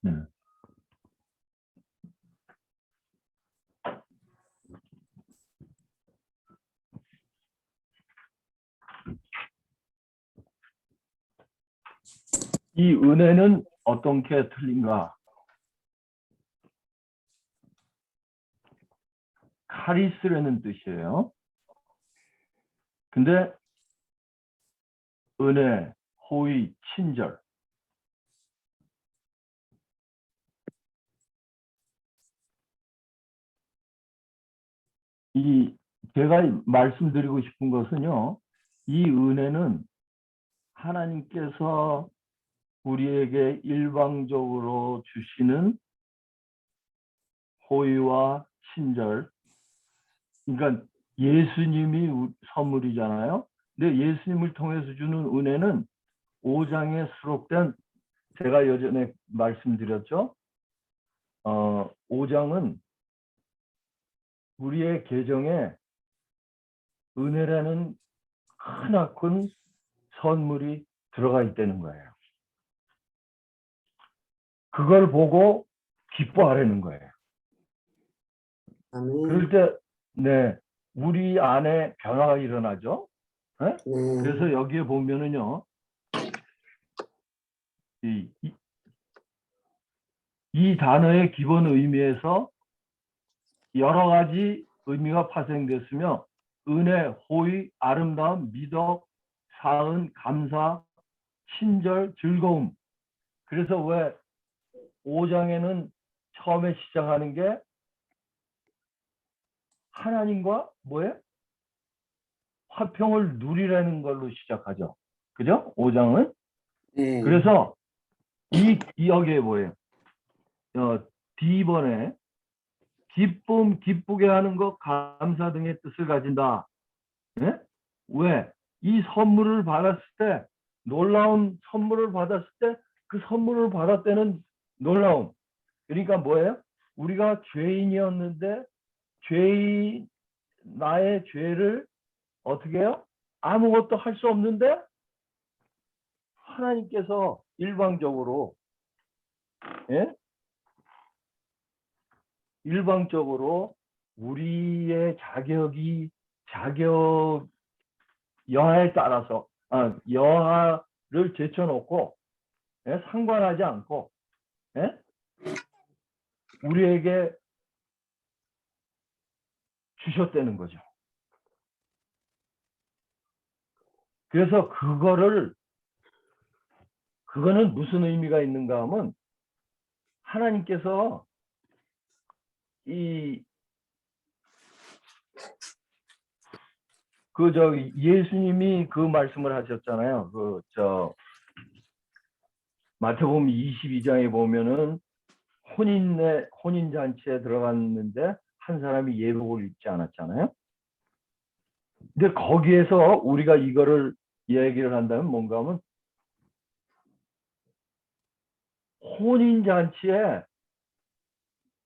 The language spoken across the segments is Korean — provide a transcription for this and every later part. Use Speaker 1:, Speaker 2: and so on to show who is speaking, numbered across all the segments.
Speaker 1: 네. 이 은혜는 어떤 게 틀린가? 카리스라는 뜻이에요. 근데 은혜, 호의, 친절. 제가 말씀드리고 싶은 것은요. 이 은혜는 하나님께서 우리에게 일방적으로 주시는 호의와 친절. 그러니까 예수님이 선물이잖아요. 근데 예수님을 통해서 주는 은혜는 5장에 수록된, 제가 예전에 말씀드렸죠. 5장은 우리의 계정에 은혜라는 크나큰 선물이 들어가 있다는 거예요. 그걸 보고 기뻐하라는 거예요. 그럴 때, 네, 우리 안에 변화가 일어나죠. 네? 그래서 여기에 보면은요, 이 단어의 기본 의미에서 여러 가지 의미가 파생됐으며, 은혜, 호의, 아름다움, 미덕, 사은, 감사, 친절, 즐거움. 그래서 왜 5장에는 처음에 시작하는 게 하나님과 뭐예요? 화평을 누리라는 걸로 시작하죠. 그죠? 5장은. 그래서 여기에 뭐예요? D번에 기쁨, 기쁘게 하는 것, 감사 등의 뜻을 가진다. 네? 왜? 이 선물을 받았을 때, 놀라운 선물을 받았을 때, 그 선물을 받을 때는 놀라움. 그러니까 뭐예요? 우리가 죄인이었는데, 나의 죄를 어떻게 해요? 아무것도 할 수 없는데, 하나님께서 일방적으로, 예? 일방적으로 우리의 여하에 따라서, 여하를 제쳐놓고, 예? 상관하지 않고, 예? 우리에게 주셨다는 거죠. 그래서 그거는 무슨 의미가 있는가 하면, 하나님께서 예수님이 그 말씀을 하셨잖아요. 마태복음 22장에 보면은 혼인잔치에 들어갔는데 한 사람이 예복을 입지 않았잖아요. 근데 거기에서 우리가 이거를 얘기를 한다면 뭔가 하면, 혼인잔치에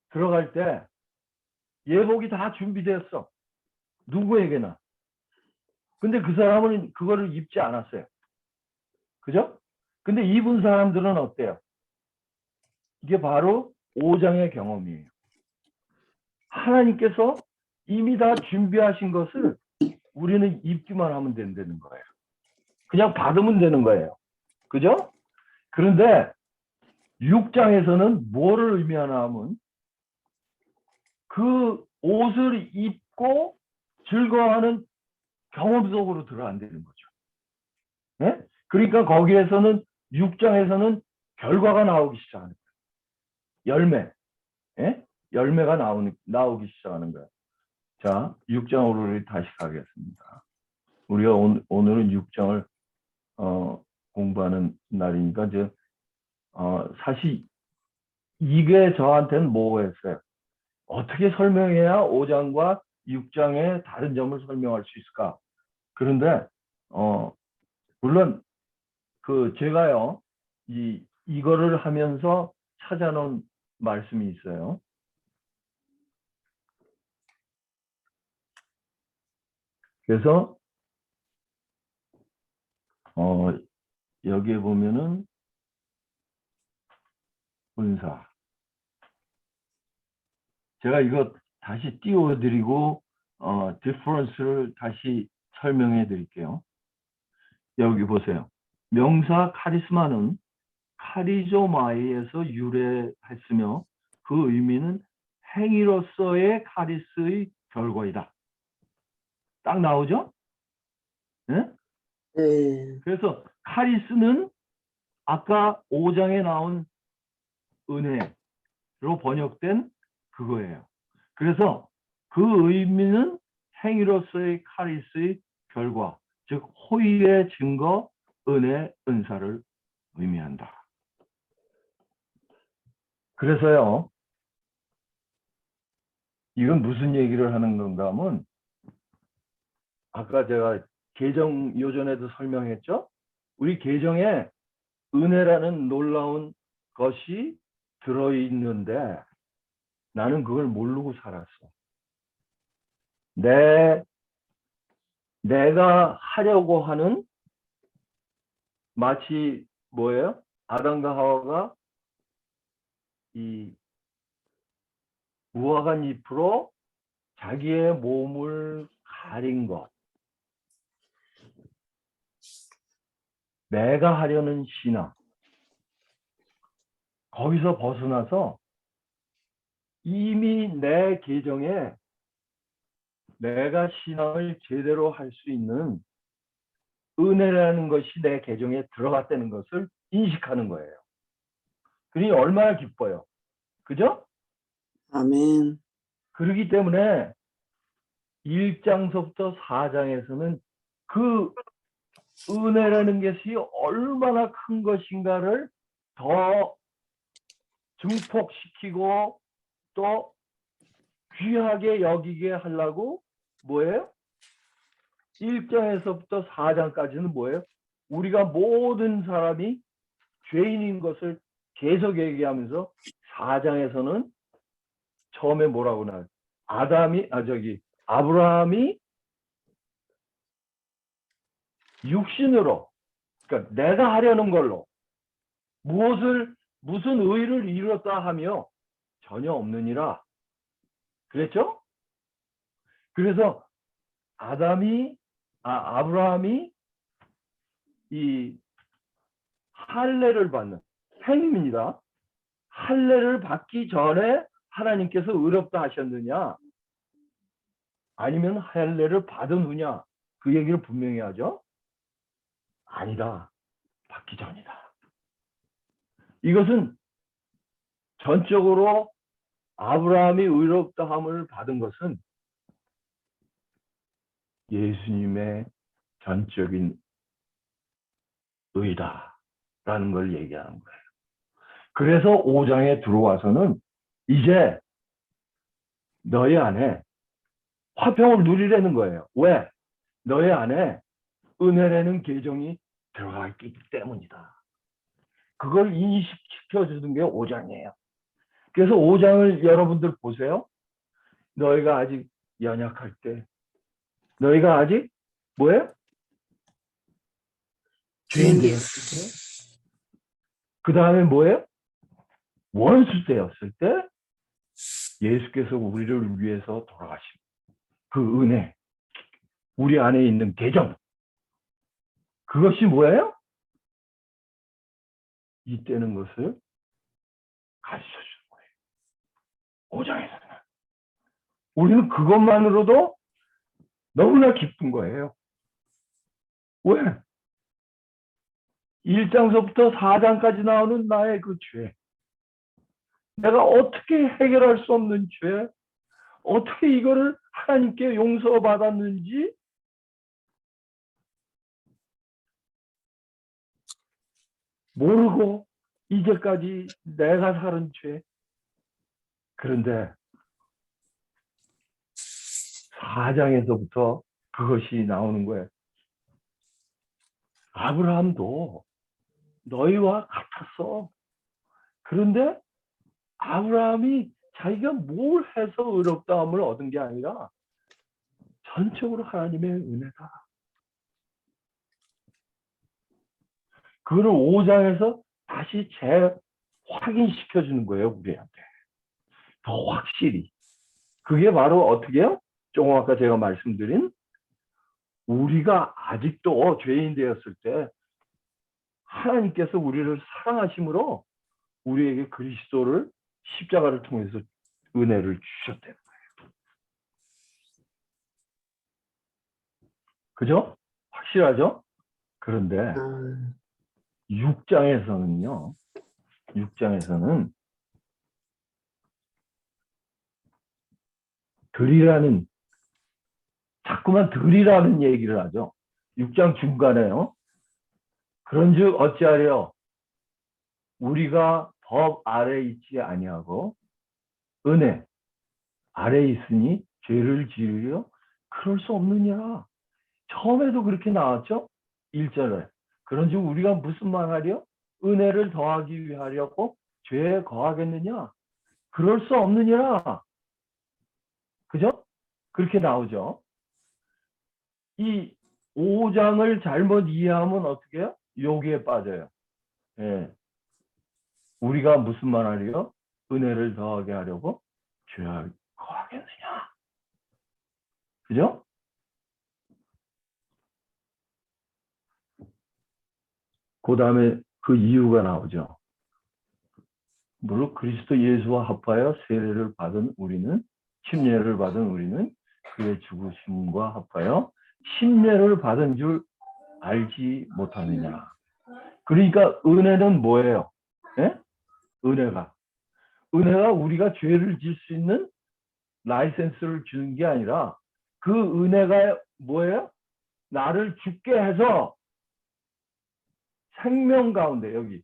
Speaker 1: 들어갈 때 예복이 다 준비되었어. 누구에게나. 근데 그 사람은 그거를 입지 않았어요. 그죠? 근데 입은 사람들은 어때요? 이게 바로 5장의 경험이에요. 하나님께서 이미 다 준비하신 것을 우리는 입기만 하면 된다는 거예요. 그냥 받으면 되는 거예요. 그죠? 그런데 6장에서는 뭐를 의미하나 하면, 그 옷을 입고 즐거워하는 경험 속으로 들어간다는 거죠. 네? 그러니까 거기에서는 6장에서는 결과가 나오기 시작하는 거예요. 열매. 네? 열매가 나오기 시작하는 거예요. 자, 6장으로 다시 가겠습니다. 우리가 오늘은 6장을 공부하는 날이니까 사실 이게 저한테는 뭐였어요? 어떻게 설명해야 5장과 6장의 다른 점을 설명할 수 있을까? 그런데 물론 제가요 이거를 하면서 찾아놓은 말씀이 있어요. 그래서 여기에 보면은 은사. 제가 이거 다시 띄워드리고 디퍼런스를 다시 설명해 드릴게요. 여기 보세요. 명사 카리스마는 카리조마이에서 유래했으며 그 의미는 행위로서의 카리스의 결과이다. 딱 나오죠? 네?
Speaker 2: 네.
Speaker 1: 그래서 카리스는 아까 5장에 나온 은혜로 번역된 그거예요. 그래서 그 의미는 행위로서의 카리스의 결과, 즉 호의의 증거, 은혜, 은사를 의미한다. 그래서요, 이건 무슨 얘기를 하는 건가 하면 아까 제가 계정 요전에도 설명했죠? 우리 계정에 은혜라는 놀라운 것이 들어있는데 나는 그걸 모르고 살았어. 내가 하려고 하는 마치 뭐예요? 아담과 하와가 이 무화과 잎으로 자기의 몸을 가린 것. 내가 하려는 신앙. 거기서 벗어나서 이미 내 계정에 내가 신앙을 제대로 할 수 있는 은혜라는 것이 내 계정에 들어갔다는 것을 인식하는 거예요. 그러니 얼마나 기뻐요. 그죠?
Speaker 2: 아멘.
Speaker 1: 그렇기 때문에 1장서부터 4장에서는 그 은혜라는 것이 얼마나 큰 것인가를 더 증폭시키고 또 귀하게 여기게 하려고 뭐예요? 1장에서부터 4장까지는 뭐예요? 우리가 모든 사람이 죄인인 것을 계속 얘기하면서 4장에서는 처음에 뭐라고 나와요? 아브라함이 육신으로, 그러니까 내가 하려는 걸로 무슨 의를 이뤘다 하며 전혀 없느니라. 그랬죠? 그래서 아브라함이 이 할례를 받는 행위입니다. 할례를 받기 전에 하나님께서 의롭다 하셨느냐? 아니면 할례를 받은 후냐? 그 얘기를 분명히 하죠. 아니다. 받기 전이다. 이것은 전적으로 아브라함이 의롭다함을 받은 것은 예수님의 전적인 의다라는 걸 얘기하는 거예요. 그래서 5장에 들어와서는 이제 너희 안에 화평을 누리려는 거예요. 왜? 너희 안에 은혜라는 계정이 들어가 있기 때문이다. 그걸 인식시켜주는 게 5장이에요. 그래서 5장을 여러분들 보세요. 너희가 아직 연약할 때, 너희가 아직 뭐예요? 죄인 되었을 때, 그 다음에 뭐예요? 원수 되었을 때 예수께서 우리를 위해서 돌아가신 그 은혜, 우리 안에 있는 계정, 그것이 뭐예요? 이때는 것을 가르쳐 주는 거예요. 5장에서는. 우리는 그것만으로도 너무나 기쁜 거예요. 왜? 1장서부터 4장까지 나오는 나의 그 죄. 내가 어떻게 해결할 수 없는 죄, 어떻게 이거를 하나님께 용서받았는지 모르고 이제까지 내가 살은 죄. 그런데 4장에서부터 그것이 나오는 거예요. 아브라함도 너희와 같았어. 그런데 아브라함이 자기가 뭘 해서 의롭다함을 얻은 게 아니라 전적으로 하나님의 은혜다. 그거를 5장에서 다시 확인시켜 주는 거예요, 우리한테. 더 확실히. 그게 바로 어떻게 해요? 조금 아까 제가 말씀드린 우리가 아직도 죄인 되었을 때 하나님께서 우리를 사랑하심으로 우리에게 그리스도를 십자가를 통해서 은혜를 주셨대요. 그죠? 확실하죠? 그런데
Speaker 2: 아,
Speaker 1: 6장에서는요. 6장에서는 들이라는 자꾸만 들이라는 얘기를 하죠. 6장 중간에요. 그런즉 어찌하려 우리가 법 아래 있지 아니하고 은혜 아래 있으니 죄를 지으려 그럴 수 없느냐. 처음에도 그렇게 나왔죠. 1절에. 그런즉 우리가 무슨 말하려? 은혜를 더하기 위하려고 죄에 거하겠느냐? 그럴 수 없느니라. 그죠? 그렇게 나오죠. 이 5장을 잘못 이해하면 어떻게 해요? 여기에 빠져요. 예. 우리가 무슨 말 하려? 은혜를 더하게 하려고 죄에 거하겠느냐? 그죠? 그 다음에 그 이유가 나오죠. 물론 그리스도 예수와 합하여 세례를 받은 우리는 침례를 받은 우리는 그의 죽으심과 합하여 침례를 받은 줄 알지 못하느냐. 그러니까 은혜는 뭐예요? 예? 은혜가 우리가 죄를 질 수 있는 라이센스를 주는 게 아니라 그 은혜가 뭐예요? 나를 죽게 해서 생명 가운데 여기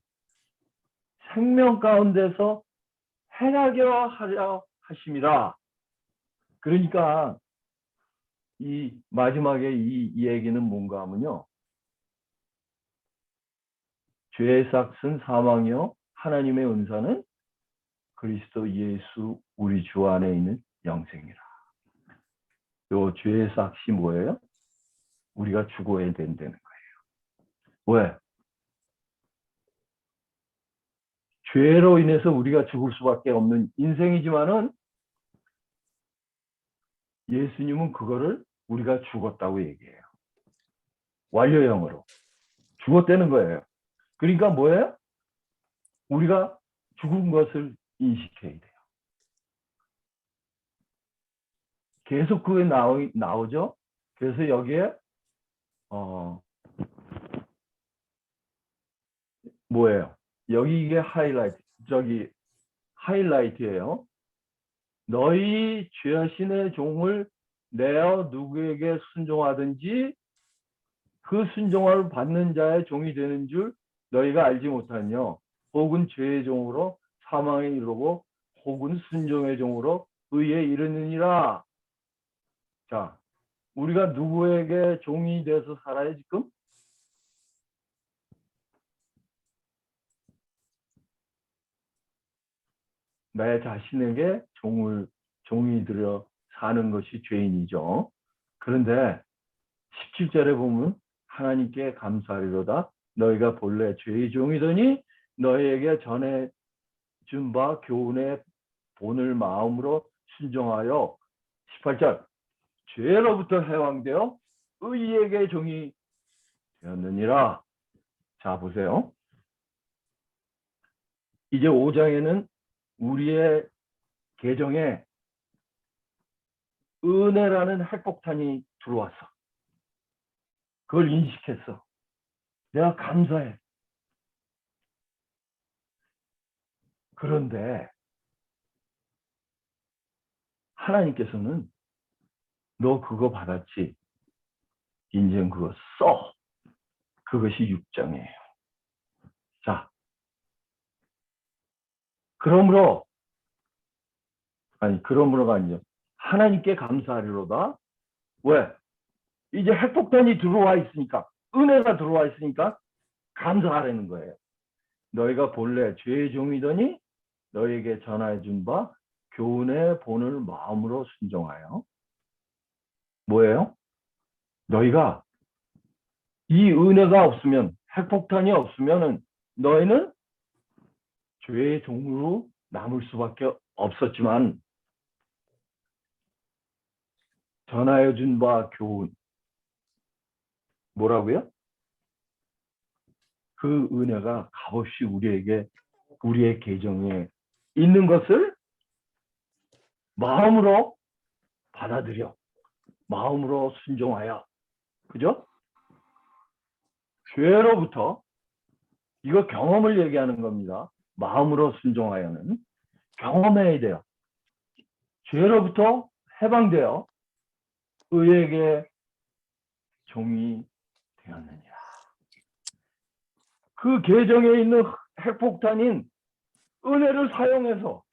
Speaker 1: 생명 가운데서 행하게 하려 하심이라. 그러니까 이 마지막에 이 얘기는 뭔가 하면요. 죄의 삭은 사망이요 하나님의 은사는 그리스도 예수 우리 주 안에 있는 영생이라. 요 죄의 삭이 뭐예요? 우리가 죽어야 된다는 거예요. 왜? 죄로 인해서 우리가 죽을 수밖에 없는 인생이지만은 예수님은 그거를 우리가 죽었다고 얘기해요. 완료형으로. 죽었다는 거예요. 그러니까 뭐예요? 우리가 죽은 것을 인식해야 돼요. 계속 그게 나오죠? 그래서 여기에, 뭐예요? 여기 이게 하이라이트예요. 너희 죄하신의 종을 내어 누구에게 순종하든지 그 순종을 받는 자의 종이 되는 줄 너희가 알지 못하냐. 혹은 죄의 종으로 사망에 이르고 혹은 순종의 종으로 의에 이르느니라. 자, 우리가 누구에게 종이 돼서 살아요 지금? 내 자신에게 종이 들여 사는 것이 죄인이죠. 그런데 17절에 보면 하나님께 감사하리로다. 너희가 본래 죄의 종이더니 너희에게 전해 준 바 교훈의 본을 마음으로 순종하여 18절 죄로부터 해방되어 의에게 종이 되었느니라. 자 보세요. 이제 5장에는 우리의 계정에 은혜라는 핵폭탄이 들어왔어. 그걸 인식했어. 내가 감사해. 그런데 하나님께서는 너 그거 받았지? 인생 그거 써. 그것이 6장이에요. 자, 그러므로가 아니죠. 하나님께 감사하리로다. 왜? 이제 핵폭탄이 들어와 있으니까, 은혜가 들어와 있으니까 감사하라는 거예요. 너희가 본래 죄의 종이더니 너희에게 전하여 준 바 교훈의 본을 마음으로 순종하여. 뭐예요? 너희가 이 은혜가 없으면, 핵폭탄이 없으면은 너희는 죄의 종으로 남을 수밖에 없었지만 전하여 준 바 교훈 뭐라고요? 그 은혜가 값없이 우리의 계정에 있는 것을 마음으로 받아들여 마음으로 순종하여 그죠? 죄로부터 이거 경험을 얘기하는 겁니다. 마음으로 순종하여는 경험해야 돼요. 죄로부터 해방되어 의에게 종이 되었느니라. 그 계정에 있는 핵폭탄인 은혜를 사용해서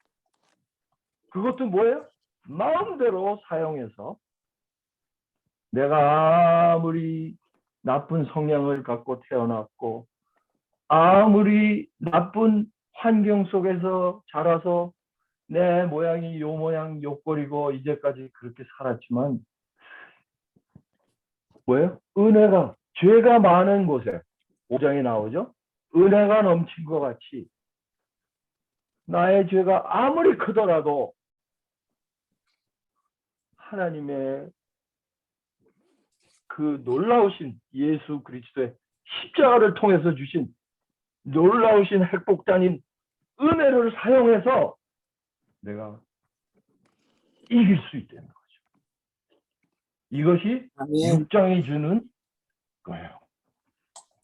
Speaker 1: 그것도 뭐예요? 마음대로 사용해서 내가 아무리 나쁜 성향을 갖고 태어났고 아무리 나쁜 환경 속에서 자라서 내 모양이 요 모양 요 꼴이고 이제까지 그렇게 살았지만 뭐예요? 은혜가 죄가 많은 곳에 5장에 나오죠. 은혜가 넘친 것 같이 나의 죄가 아무리 크더라도 하나님의 그 놀라우신 예수 그리스도의 십자가를 통해서 주신 놀라우신 핵폭탄인 은혜를 사용해서 내가 이길 수 있다는 거죠. 이것이
Speaker 2: 아멘.
Speaker 1: 6장이 주는 거예요.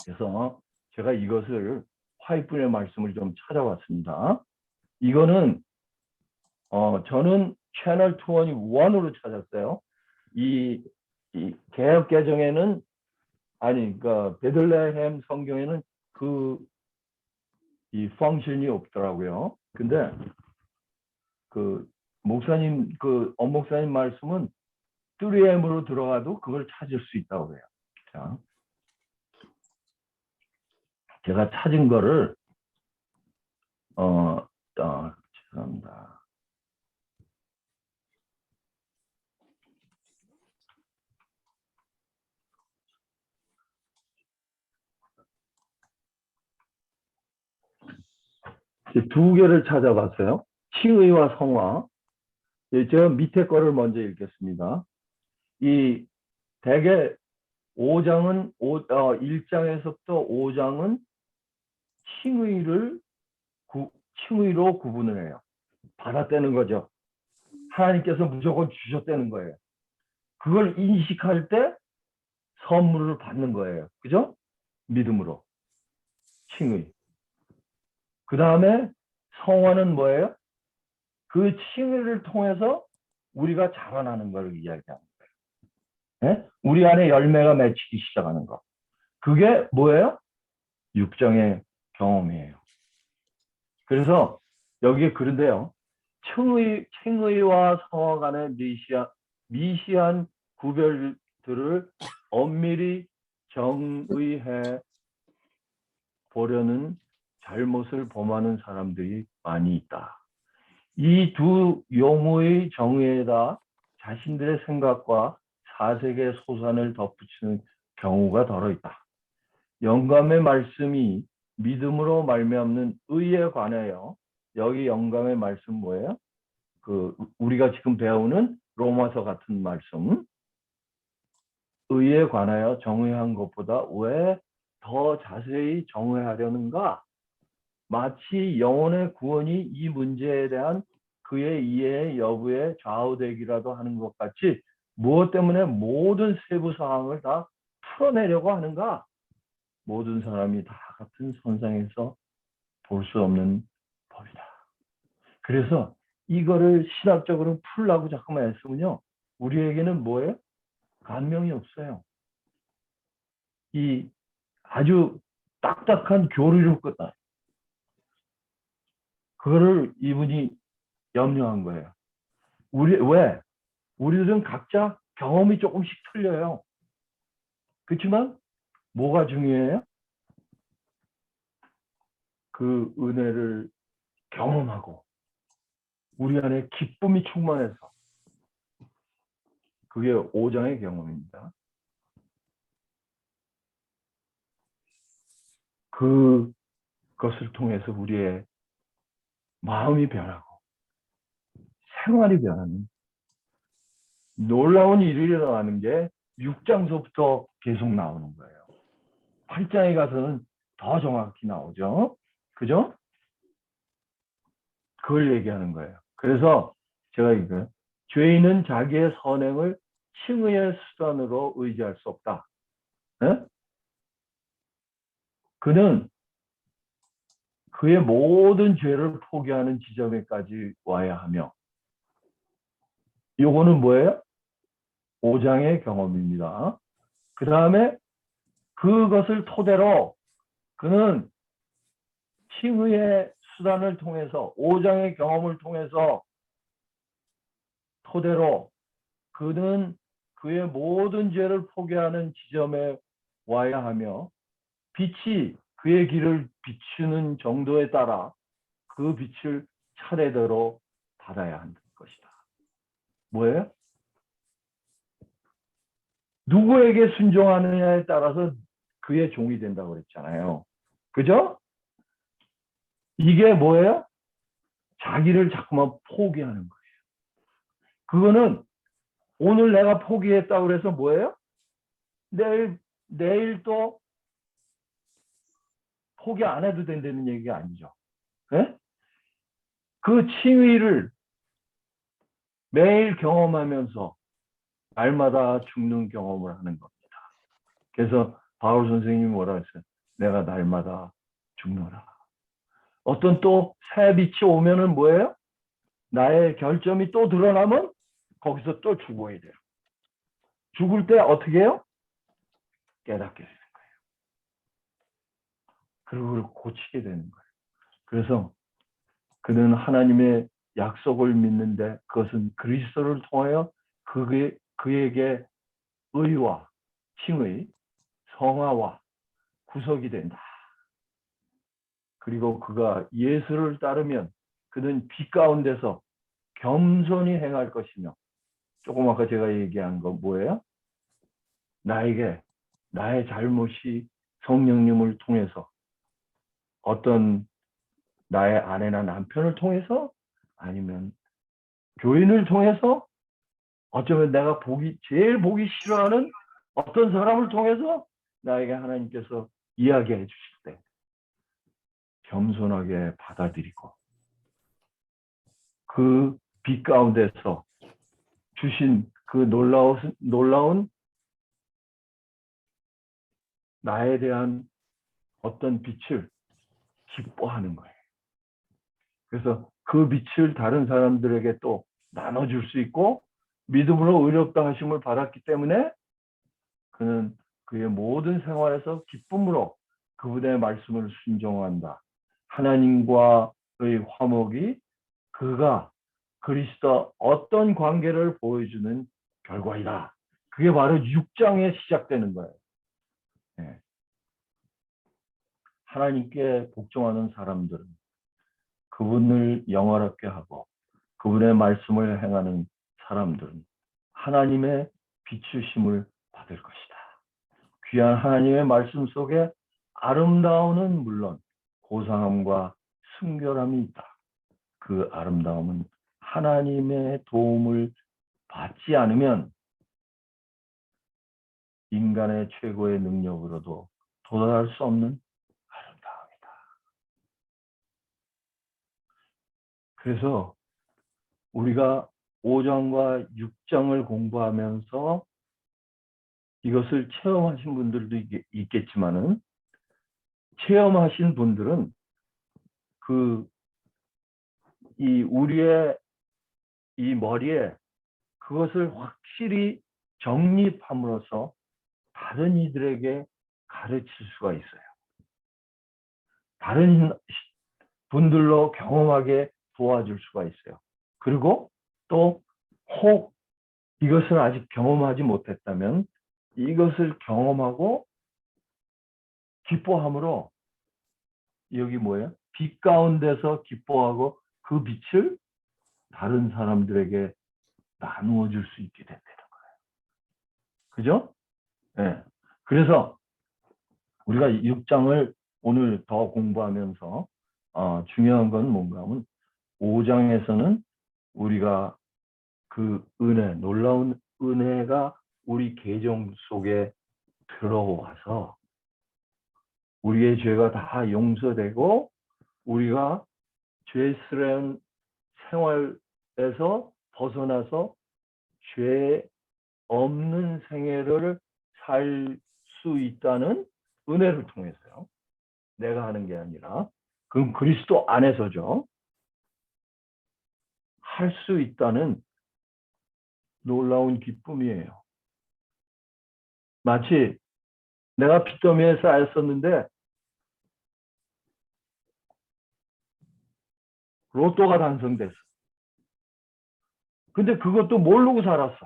Speaker 1: 그래서 제가 이것을 화이트의 말씀을 좀 찾아봤습니다. 이거는 저는 채널 2원으로 찾았어요. 이 개혁 개정에는 아니 그 베들레헴 성경에는 이 펑션이 없더라고요. 근데 그 목사님 엄목사님 말씀은 3M으로 들어가도 그걸 찾을 수 있다고 해요. 자, 제가 찾은 거를 죄송합니다. 두 개를 찾아봤어요. 칭의와 성화. 제가 밑에 거를 먼저 읽겠습니다. 이 대개 5장은 1장에서부터 5장은 칭의로 구분을 해요. 받았다는 거죠. 하나님께서 무조건 주셨다는 거예요. 그걸 인식할 때 선물을 받는 거예요. 그죠? 믿음으로. 칭의. 그 다음에 성화는 뭐예요? 그 칭의를 통해서 우리가 자라나는 걸 이야기하는 거예요. 네? 우리 안에 열매가 맺히기 시작하는 거. 그게 뭐예요? 6장의 경험이에요. 그래서 여기에 그런데요. 칭의와 성화 간의 미시한 구별들을 엄밀히 정의해 보려는 잘못을 범하는 사람들이 많이 있다. 이 두 용어의 정의에다 자신들의 생각과 사색의 소산을 덧붙이는 경우가 더러 있다. 영감의 말씀이 믿음으로 말미암는 의에 관하여 여기 영감의 말씀 뭐예요? 우리가 지금 배우는 로마서 같은 말씀 의에 관하여 정의한 것보다 왜 더 자세히 정의하려는가? 마치 영혼의 구원이 이 문제에 대한 그의 이해 여부에 좌우되기라도 하는 것 같이 무엇 때문에 모든 세부 사항을 다 풀어내려고 하는가? 모든 사람이 다 같은 선상에서 볼 수 없는 법이다. 그래서 이거를 신학적으로 풀라고 자꾸만 애쓰면요. 우리에게는 뭐예요? 감명이 없어요. 이 아주 딱딱한 교리로 끝나. 그거를 이분이 염려한 거예요. 왜? 우리들은 각자 경험이 조금씩 틀려요. 그렇지만 뭐가 중요해요? 그 은혜를 경험하고 우리 안에 기쁨이 충만해서 그게 5장의 경험입니다. 그것을 통해서 우리의 마음이 변하고 생활이 변하는 놀라운 일이 일어나는 게 6장서부터 계속 나오는 거예요. 8장에 가서는 더 정확히 나오죠. 그죠? 그걸 얘기하는 거예요. 그래서 제가 이거 죄인은 자기의 선행을 칭의의 수단으로 의지할 수 없다. 네? 그는 그의 모든 죄를 포기하는 지점에까지 와야 하며, 요거는 뭐예요? 5장의 경험입니다. 그 다음에 그것을 토대로 그는 칭의의 수단을 통해서 5장의 경험을 통해서 토대로 그는 그의 모든 죄를 포기하는 지점에 와야 하며 빛이 그의 길을 비추는 정도에 따라 그 빛을 차례대로 받아야 하는 것이다. 뭐예요? 누구에게 순종하느냐에 따라서 그의 종이 된다고 그랬잖아요. 그죠? 이게 뭐예요? 자기를 자꾸만 포기하는 거예요. 그거는 오늘 내가 포기했다고 그래서 뭐예요? 내일 또 포기 안 해도 된다는 얘기가 아니죠. 네? 그 칭의를 매일 경험하면서 날마다 죽는 경험을 하는 겁니다. 그래서 바울 선생님이 뭐라 했어요? 내가 날마다 죽노라. 어떤 또 새 빛이 오면은 뭐예요? 나의 결점이 또 드러나면 거기서 또 죽어야 돼요. 죽을 때 어떻게 해요? 깨닫게 되는 거예요. 그리고 그걸 고치게 되는 거예요. 그래서 그는 하나님의 약속을 믿는데 그것은 그리스도를 통하여 그에게 의와 칭의, 성화와 구속이 된다. 그리고 그가 예수를 따르면 그는 빛 가운데서 겸손히 행할 것이며, 조금 아까 제가 얘기한 거 뭐예요? 나에게 나의 잘못이 성령님을 통해서 어떤 나의 아내나 남편을 통해서 아니면 교인을 통해서 어쩌면 내가 제일 보기 싫어하는 어떤 사람을 통해서 나에게 하나님께서 이야기해 주실 때 겸손하게 받아들이고 그 빛 가운데서 주신 그 놀라운 나에 대한 어떤 빛을 기뻐하는 거예요. 그래서 그 빛을 다른 사람들에게 또 나눠줄 수 있고 믿음으로 의롭다 하심을 받았기 때문에 그는 그의 모든 생활에서 기쁨으로 그분의 말씀을 순종한다. 하나님과의 화목이 그가 그리스도 어떤 관계를 보여주는 결과이다. 그게 바로 6장에 시작되는 거예요. 네. 하나님께 복종하는 사람들은 그분을 영화롭게 하고 그분의 말씀을 행하는 사람들은 하나님의 비추심을 받을 것이다. 귀한 하나님의 말씀 속에 아름다움은 물론 고상함과 순결함이 있다. 그 아름다움은 하나님의 도움을 받지 않으면 인간의 최고의 능력으로도 도달할 수 없는 아름다움이다. 그래서 우리가 5장과 6장을 공부하면서 이것을 체험하신 분들도 있겠지만은 체험하신 분들은 우리의 이 머리에 그것을 확실히 정립함으로써 다른 이들에게 가르칠 수가 있어요. 다른 분들로 경험하게 도와줄 수가 있어요. 그리고 또 혹 이것을 아직 경험하지 못했다면 이것을 경험하고 기뻐함으로 여기 뭐예요? 빛 가운데서 기뻐하고 그 빛을 다른 사람들에게 나누어 줄 수 있게 된다는 거예요. 그죠? 네. 그래서 우리가 6장을 오늘 더 공부하면서 중요한 건 뭔가 하면 5장에서는 우리가 그 은혜, 놀라운 은혜가 우리 계정 속에 들어와서 우리의 죄가 다 용서되고 우리가 죄스러운 생활에서 벗어나서 죄 없는 생애를 살 수 있다는 은혜를 통해서요. 내가 하는 게 아니라 그럼 그리스도 안에서죠. 할 수 있다는 놀라운 기쁨이에요. 마치 내가 빚더미에 쌓였었는데 로또가 당첨됐어. 근데 그것도 모르고 살았어.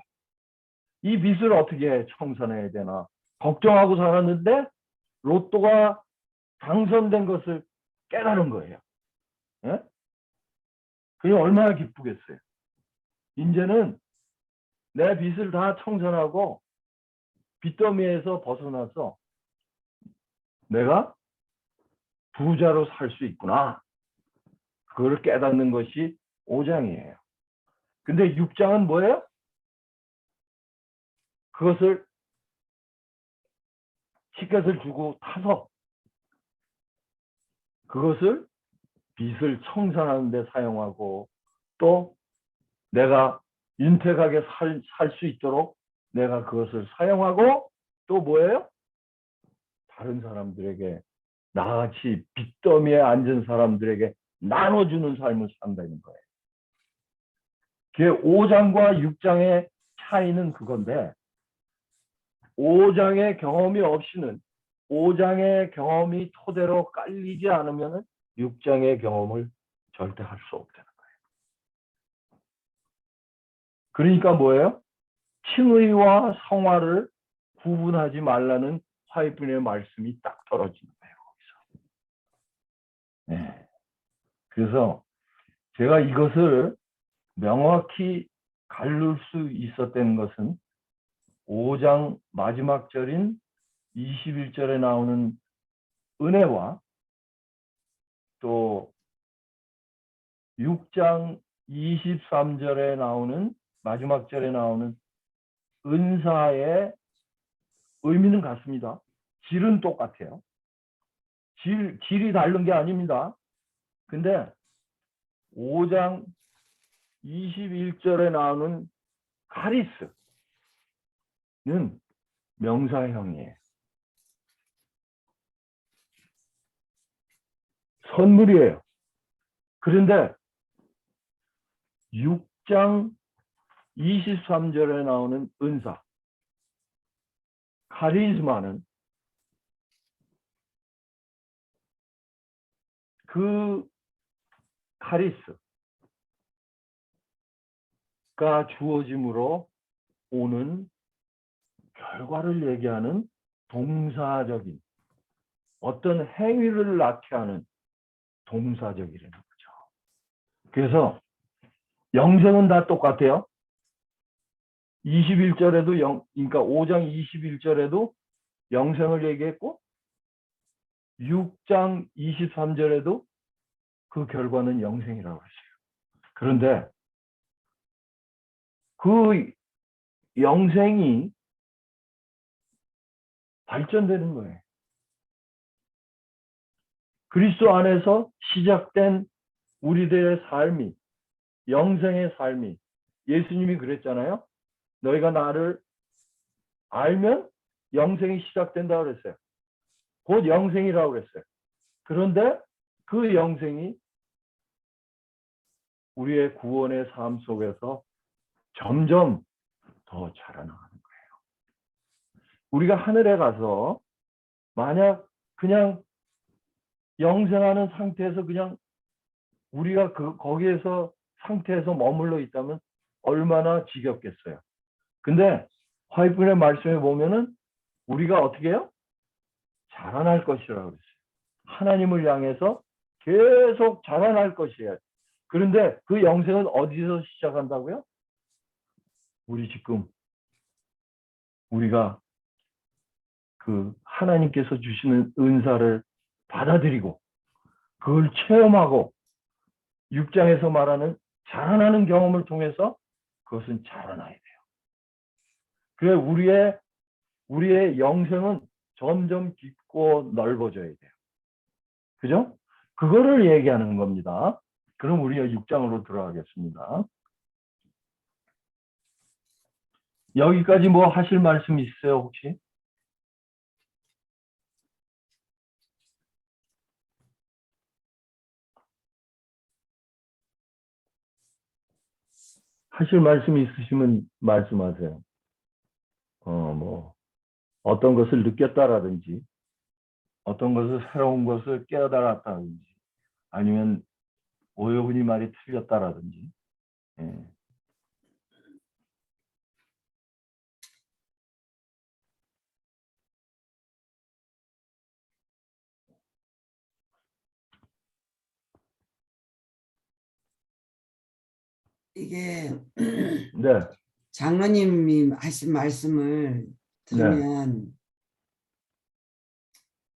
Speaker 1: 이 빚을 어떻게 청산해야 되나 걱정하고 살았는데 로또가 당선된 것을 깨달은 거예요. 예? 그게 얼마나 기쁘겠어요. 이제는 내 빚을 다 청산하고 빚더미에서 벗어나서 내가 부자로 살 수 있구나. 그걸 깨닫는 것이 5장이에요. 근데 6장은 뭐예요? 그것을 티켓을 주고 타서 그것을 빚을 청산하는 데 사용하고 또 내가 윤택하게 살 수 있도록 내가 그것을 사용하고 또 뭐예요? 다른 사람들에게 나같이 빚더미에 앉은 사람들에게 나눠주는 삶을 산다는 거예요. 그게 5장과 6장의 차이는 그건데 5장의 경험이 없이는 5장의 경험이 토대로 깔리지 않으면 6장의 경험을 절대 할 수 없다는 거예요. 그러니까 뭐예요? 칭의와 성화를 구분하지 말라는 화이트의 말씀이 딱 떨어지는 거예요. 거기서. 네. 그래서 제가 이것을 명확히 가를 수 있었던 것은 5장 마지막 절인 21절에 나오는 은혜와 또 6장 23절에 나오는 마지막 절에 나오는 은사의 의미는 같습니다. 질은 똑같아요. 질이 다른 게 아닙니다. 근데 5장 21절에 나오는 카리스는 명사형이에요. 선물이에요. 그런데 6장 23절에 나오는 은사, 카리스마는 그 카리스가 주어짐으로 오는 결과를 얘기하는 동사적인 어떤 행위를 나타내는 동사적이라는 거죠. 그래서 영생은 다 똑같아요. 21절에도 그러니까 5장 21절에도 영생을 얘기했고 6장 23절에도 그 결과는 영생이라고 했어요. 그런데 그 영생이 발전되는 거예요. 그리스도 안에서 시작된 우리들의 삶이 영생의 삶이 예수님이 그랬잖아요. 너희가 나를 알면 영생이 시작된다고 그랬어요. 곧 영생이라고 그랬어요. 그런데 그 영생이 우리의 구원의 삶 속에서 점점 더 자라나가는 거예요. 우리가 하늘에 가서 만약 그냥 영생하는 상태에서 그냥 우리가 거기에서 상태에서 머물러 있다면 얼마나 지겹겠어요. 근데 화이트의 말씀에 보면은 우리가 어떻게 해요? 자라날 것이라고 그랬어요. 하나님을 향해서 계속 자라날 것이에요. 그런데 그 영생은 어디서 시작한다고요? 우리 지금 우리가 그 하나님께서 주시는 은사를 받아들이고 그걸 체험하고 6장에서 말하는 자라나는 경험을 통해서 그것은 자라나야 돼요. 그래 우리의 영생은 점점 깊고 넓어져야 돼요. 그죠? 그거를 얘기하는 겁니다. 그럼 우리가 6장으로 들어가겠습니다. 여기까지 뭐 하실 말씀 있으세요, 혹시? 하실 말씀 있으시면 말씀하세요. 뭐 어떤 것을 느꼈다라든지 어떤 것을 새로운 것을 깨달았다든지 아니면 오여분이 말이 틀렸다라든지. 예.
Speaker 2: 이게
Speaker 1: 네,
Speaker 2: 장로님이 하신 말씀을
Speaker 1: 네,
Speaker 2: 들으면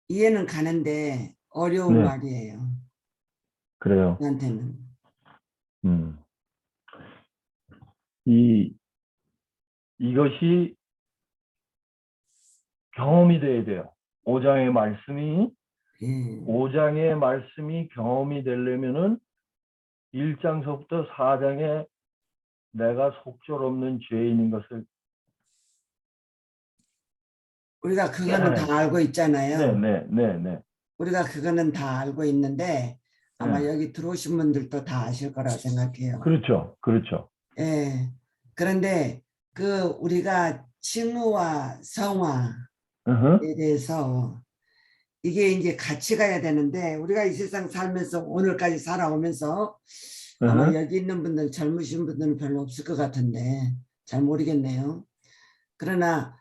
Speaker 2: 이해는 가는데 어려운
Speaker 1: 네,
Speaker 2: 말이에요.
Speaker 1: 그래요.
Speaker 2: 저한테는.
Speaker 1: 음. 이것이 경험이 돼야 돼요. 5장의 말씀이
Speaker 2: 예.
Speaker 1: 5장의 말씀이 경험이 되려면은 1장서부터 4장에 내가 속절없는 죄인인 것을
Speaker 2: 우리가 그거는
Speaker 1: 깨달아야
Speaker 2: 다
Speaker 1: 돼요.
Speaker 2: 알고
Speaker 1: 네,
Speaker 2: 있잖아요.
Speaker 1: 네, 네, 네,
Speaker 2: 우리가 그거는 다 알고 있는데 아마
Speaker 1: 네.
Speaker 2: 여기 들어오신 분들도 다 아실 거라 생각해요.
Speaker 1: 그렇죠, 그렇죠.
Speaker 2: 예. 그런데 그 우리가 칭의와 성화에
Speaker 1: 으흠,
Speaker 2: 대해서 이게 이제 같이 가야 되는데 우리가 이 세상 살면서 오늘까지 살아오면서 아마
Speaker 1: 으흠,
Speaker 2: 여기 있는 분들 젊으신 분들은 별로 없을 것 같은데 잘 모르겠네요. 그러나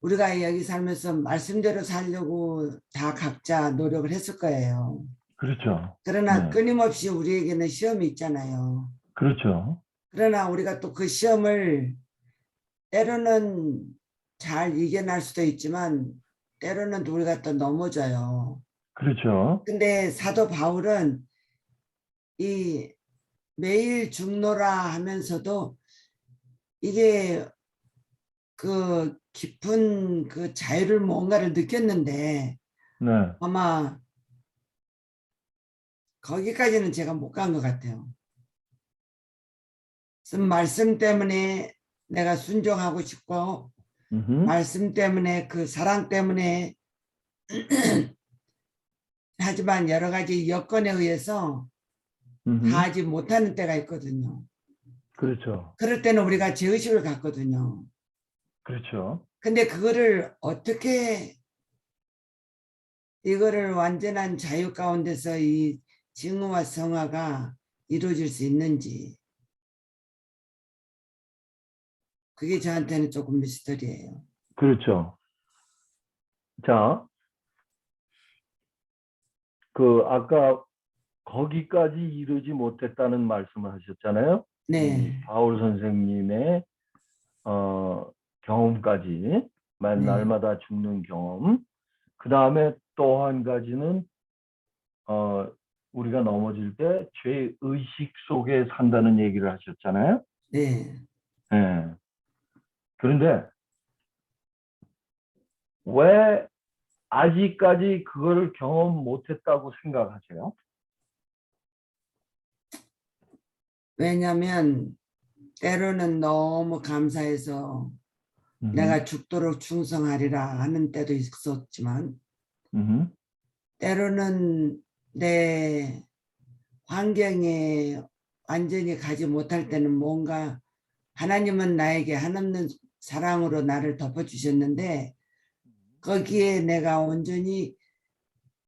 Speaker 2: 우리가 여기 살면서 말씀대로 살려고 다 각자 노력을 했을 거예요.
Speaker 1: 그렇죠.
Speaker 2: 그러나
Speaker 1: 네,
Speaker 2: 끊임없이 우리에게는 시험이 있잖아요.
Speaker 1: 그렇죠.
Speaker 2: 그러나 우리가 또 그 시험을 때로는 잘 이겨낼 수도 있지만 때로는 또 우리가 또 넘어져요.
Speaker 1: 그렇죠.
Speaker 2: 근데 사도 바울은 이 매일 죽노라 하면서도 이게 그 깊은 그 자유를 뭔가를 느꼈는데
Speaker 1: 네,
Speaker 2: 아마 거기까지는 제가 못 간 것 같아요. 말씀 때문에 내가 순종하고 싶고
Speaker 1: 으흠,
Speaker 2: 말씀 때문에 그 사랑 때문에 하지만 여러 가지 여건에 의해서 다
Speaker 1: 으흠,
Speaker 2: 하지 못하는 때가 있거든요.
Speaker 1: 그렇죠.
Speaker 2: 그럴 때는 우리가 죄의식을 갖거든요.
Speaker 1: 그렇죠.
Speaker 2: 근데 그거를 어떻게 이거를 완전한 자유 가운데서 이 증오와 성화가 이루어질 수 있는지 그게 저한테는 조금 미스터리예요.
Speaker 1: 그렇죠. 자, 아까 거기까지 이르지 못했다는 말씀을 하셨잖아요. 이
Speaker 2: 네,
Speaker 1: 바울 선생님의 경험까지
Speaker 2: 네,
Speaker 1: 날마다 죽는 경험. 그 다음에 또 한 가지는 우리가 넘어질 때 죄의식 속에 산다는 얘기를 하셨잖아요.
Speaker 2: 네.
Speaker 1: 예. 그런데 왜 아직까지 그거를 경험 못했다고 생각하세요?
Speaker 2: 왜냐하면 때로는 너무 감사해서
Speaker 1: 음,
Speaker 2: 내가 죽도록 충성하리라 하는 때도 있었지만
Speaker 1: 음,
Speaker 2: 때로는 내 환경에 완전히 가지 못할 때는 뭔가 하나님은 나에게 한없는 사랑으로 나를 덮어주셨는데 거기에 내가 온전히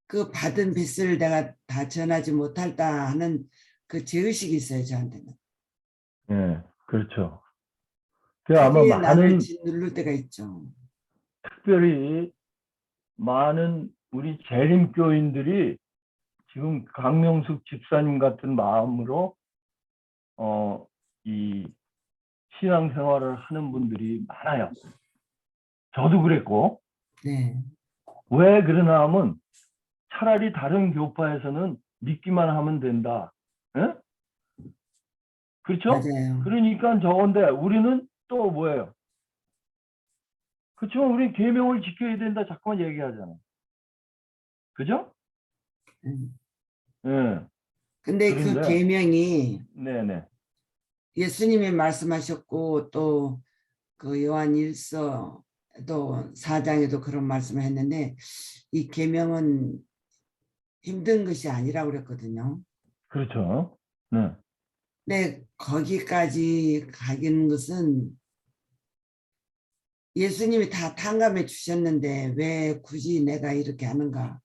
Speaker 2: 그 받은 빚을 내가 다 전하지 못할다 하는 그 죄의식이 있어요, 저한테는.
Speaker 1: 예, 그렇죠. 그 아마
Speaker 2: 그게 나를
Speaker 1: 많은
Speaker 2: 짓누를 때가 있죠.
Speaker 1: 특별히 많은 우리 재림교인들이 지금 강명숙 집사님 같은 마음으로 이 신앙생활을 하는 분들이 많아요. 저도 그랬고.
Speaker 2: 네,
Speaker 1: 왜 그러나 하면 차라리 다른 교파에서는 믿기만 하면 된다. 에? 그렇죠?
Speaker 2: 맞아요.
Speaker 1: 그러니까 저건데 우리는 또 뭐예요? 그렇죠? 우리 계명을 지켜야 된다 자꾸만 얘기하잖아요. 그죠?
Speaker 2: 음.
Speaker 1: 예.
Speaker 2: 근데 그
Speaker 1: 그런데
Speaker 2: 계명이
Speaker 1: 네네.
Speaker 2: 예수님이 말씀하셨고 또 그 요한 일서 또 4장에도 그런 말씀을 했는데 이 계명은 힘든 것이 아니라고 그랬거든요.
Speaker 1: 그렇죠. 네.
Speaker 2: 근데 거기까지 가기는 것은 예수님이 다 탕감해 주셨는데 왜 굳이 내가 이렇게 하는가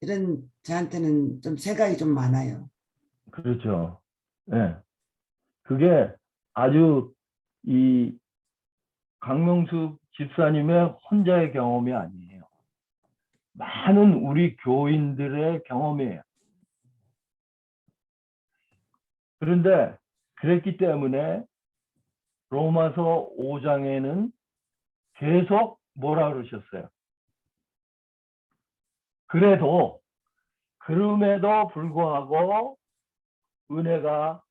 Speaker 2: 이런 저한테는 좀 생각이 좀 많아요.
Speaker 1: 그렇죠. 예. 그게 아주 이 강명수 집사님의 혼자의 경험이 아니에요. 많은 우리 교인들의 경험이에요. 그런데 그랬기 때문에 로마서 5장에는 계속 뭐라 그러셨어요? 그래도 그럼에도 불구하고 은혜가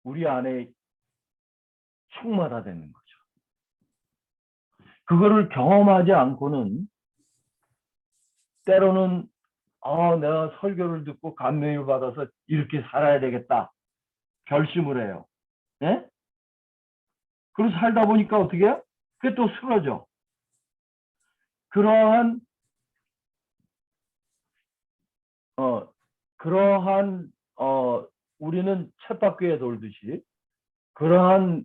Speaker 1: 우리 안에 충만하다는 거죠. 그거를 경험하지 않고는 때로는 내가 설교를 듣고 감명을 받아서 이렇게 살아야 되겠다. 결심을 해요. 예? 그리고 살다 보니까 어떻게 해요? 그게 또 쓰러져. 그러한 어 그러한 우리는 쳇바퀴에 돌듯이 그러한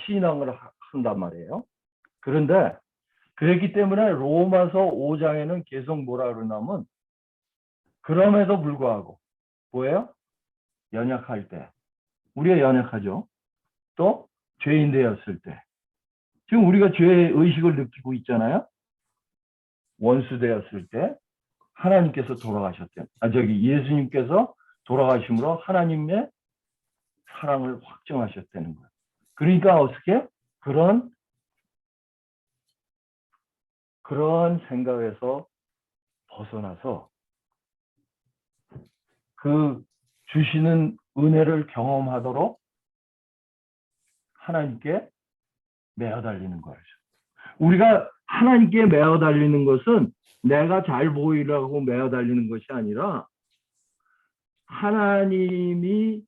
Speaker 1: 신앙을 한단 말이에요. 그런데 그랬기 때문에 로마서 5장에는 계속 뭐라 그러냐면 그럼에도 불구하고 뭐예요? 연약할 때 우리가 연약하죠. 또 죄인 되었을 때 지금 우리가 죄의 의식을 느끼고 있잖아요. 원수 되었을 때 하나님께서 돌아가셨대요. 예수님께서 돌아가심으로 하나님의 사랑을 확정하셨다는 거예요. 그러니까 어떻게 그런 생각에서 벗어나서 그 주시는 은혜를 경험하도록 하나님께 매어 달리는 거예요. 우리가 하나님께 매어 달리는 것은 내가 잘 보이려고 매어 달리는 것이 아니라 하나님이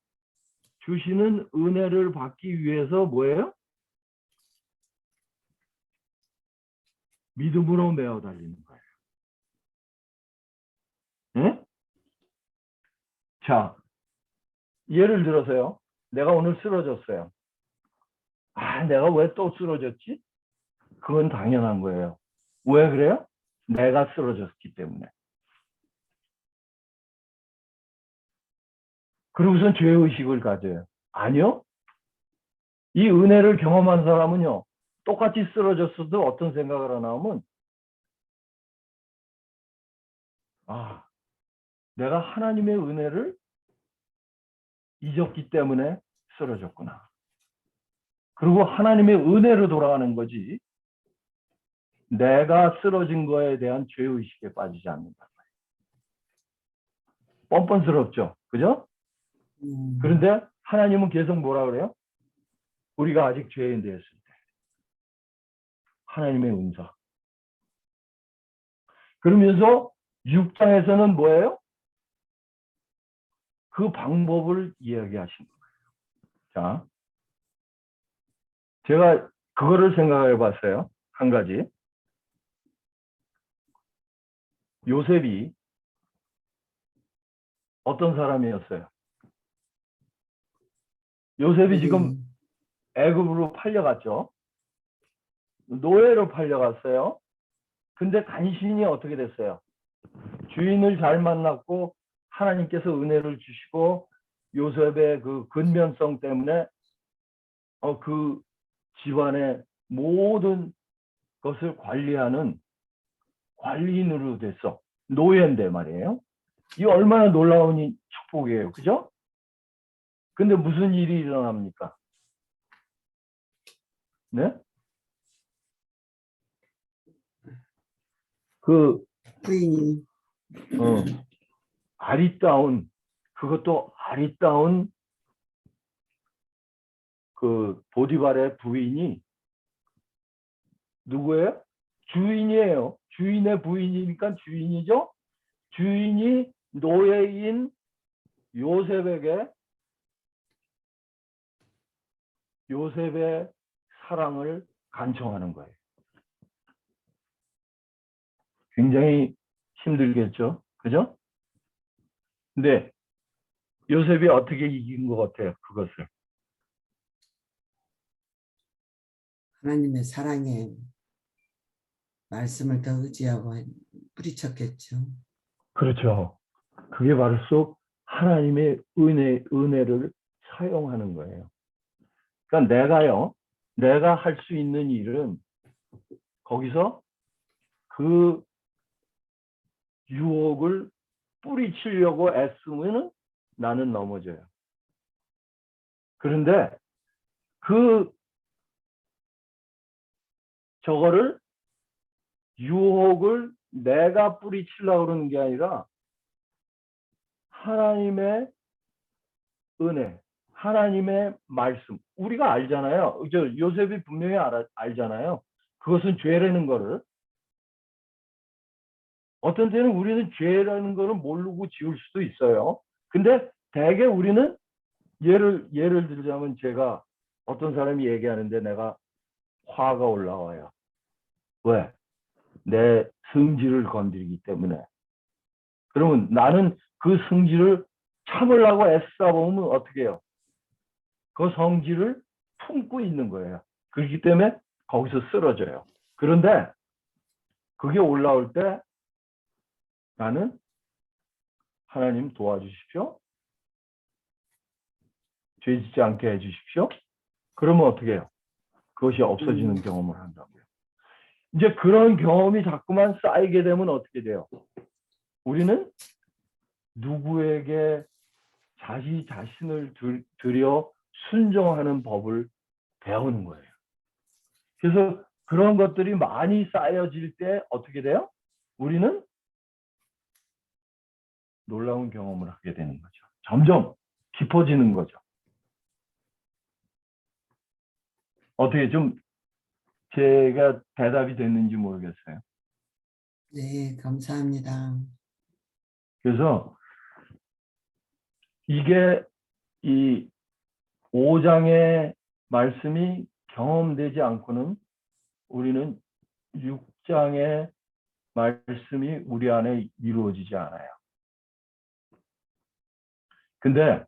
Speaker 1: 주시는 은혜를 받기 위해서 뭐예요? 믿음으로 매어 달리는 거예요. 네? 자, 예를 들어서요. 내가 오늘 쓰러졌어요. 내가 왜 또 쓰러졌지? 그건 당연한 거예요. 왜 그래요? 내가 쓰러졌기 때문에. 그러고선 죄의식을 가져요. 아니요. 이 은혜를 경험한 사람은요. 똑같이 쓰러졌어도 어떤 생각을 하나 하면 내가 하나님의 은혜를 잊었기 때문에 쓰러졌구나. 그리고 하나님의 은혜로 돌아가는 거지 내가 쓰러진 거에 대한 죄의식에 빠지지 않는다. 뻔뻔스럽죠. 그죠? 그런데 하나님은 계속 뭐라 그래요? 우리가 아직 죄인 되었을 때 하나님의 은사. 그러면서 6장에서는 뭐예요? 그 방법을 이야기하신 거예요. 자, 제가 그거를 생각해 봤어요. 한 가지. 요셉이 어떤 사람이었어요? 요셉이 지금 애굽으로 팔려갔죠. 노예로 팔려갔어요. 근데 간신히 어떻게 됐어요? 주인을 잘 만났고 하나님께서 은혜를 주시고 요셉의 그 근면성 때문에 그 집안의 모든 것을 관리하는 관리인으로 됐어. 노예인데 말이에요. 이 얼마나 놀라운 축복이에요. 그죠? 근데 무슨 일이 일어납니까? 네? 그
Speaker 2: 부인이
Speaker 1: 아리따운 그것도 아리따운 그 보디발의 부인이 누구예요? 주인이에요. 주인의 부인이니까 주인이죠. 주인이 노예인 요셉에게 요셉의 사랑을 간청하는 거예요. 굉장히 힘들겠죠. 그죠? 근데 요셉이 어떻게 이긴 것 같아요? 그것을.
Speaker 2: 하나님의 사랑에 말씀을 더 의지하고 뿌리쳤겠죠.
Speaker 1: 그렇죠. 그게 바로 속 하나님의 은혜를 사용하는 거예요. 그러니까 내가 할 수 있는 일은 거기서 그 유혹을 뿌리치려고 애쓰면 나는 넘어져요. 그런데 그 저거를 유혹을 내가 뿌리치려고 그러는 게 아니라 하나님의 은혜, 하나님의 말씀. 우리가 알잖아요. 요셉이 분명히 알잖아요. 그것은 죄라는 거를. 어떤 때는 우리는 죄라는 거를 모르고 지을 수도 있어요. 근데 대개 우리는 예를 들자면 제가 어떤 사람이 얘기하는데 내가 화가 올라와요. 왜? 내 성질을 건드리기 때문에. 그러면 나는 그 성질을 참으려고 애쓰다 보면 어떻게 해요? 그 성질을 품고 있는 거예요. 그렇기 때문에 거기서 쓰러져요. 그런데 그게 올라올 때 나는 하나님 도와주십시오. 죄 짓지 않게 해주십시오. 그러면 어떻게 해요? 그것이 없어지는 경험을 한다고요. 이제 그런 경험이 자꾸만 쌓이게 되면 어떻게 돼요? 우리는 누구에게 자신을 들여 순종하는 법을 배우는 거예요. 그래서 그런 것들이 많이 쌓여질 때 어떻게 돼요? 우리는 놀라운 경험을 하게 되는 거죠. 점점 깊어지는 거죠. 어떻게 좀 제가 대답이 됐는지 모르겠어요.
Speaker 2: 네, 감사합니다.
Speaker 1: 그래서 이게 이 5장의 말씀이 경험되지 않고는 우리는 6장의 말씀이 우리 안에 이루어지지 않아요. 근데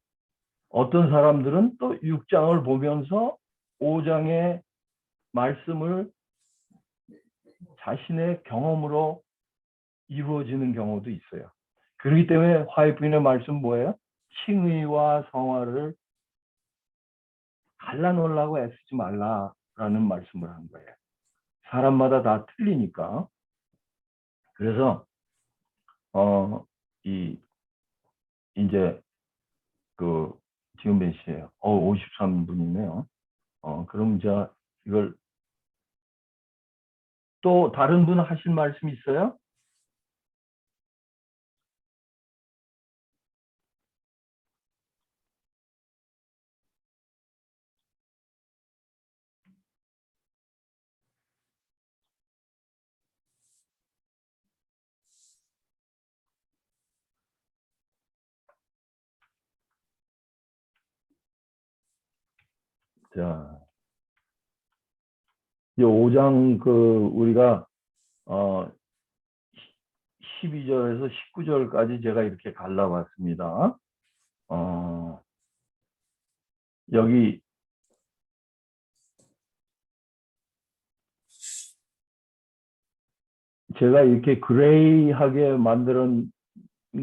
Speaker 1: 어떤 사람들은 또 6장을 보면서 5장의 말씀을 자신의 경험으로 이루어지는 경우도 있어요. 그렇기 때문에 화이프인의 말씀 뭐예요? 칭의와 성화를 갈라놓으려고 애쓰지 말라라는 말씀을 한 거예요. 사람마다 다 틀리니까. 그래서 이제 그 지금 몇 시예요? 53분이네요. 그럼 이제 이걸 또 다른 분 하실 말씀 있어요? 자, 이 5장 우리가 12절에서 19절까지 제가 이렇게 갈라봤습니다. 여기 제가 이렇게 그레이하게 만드는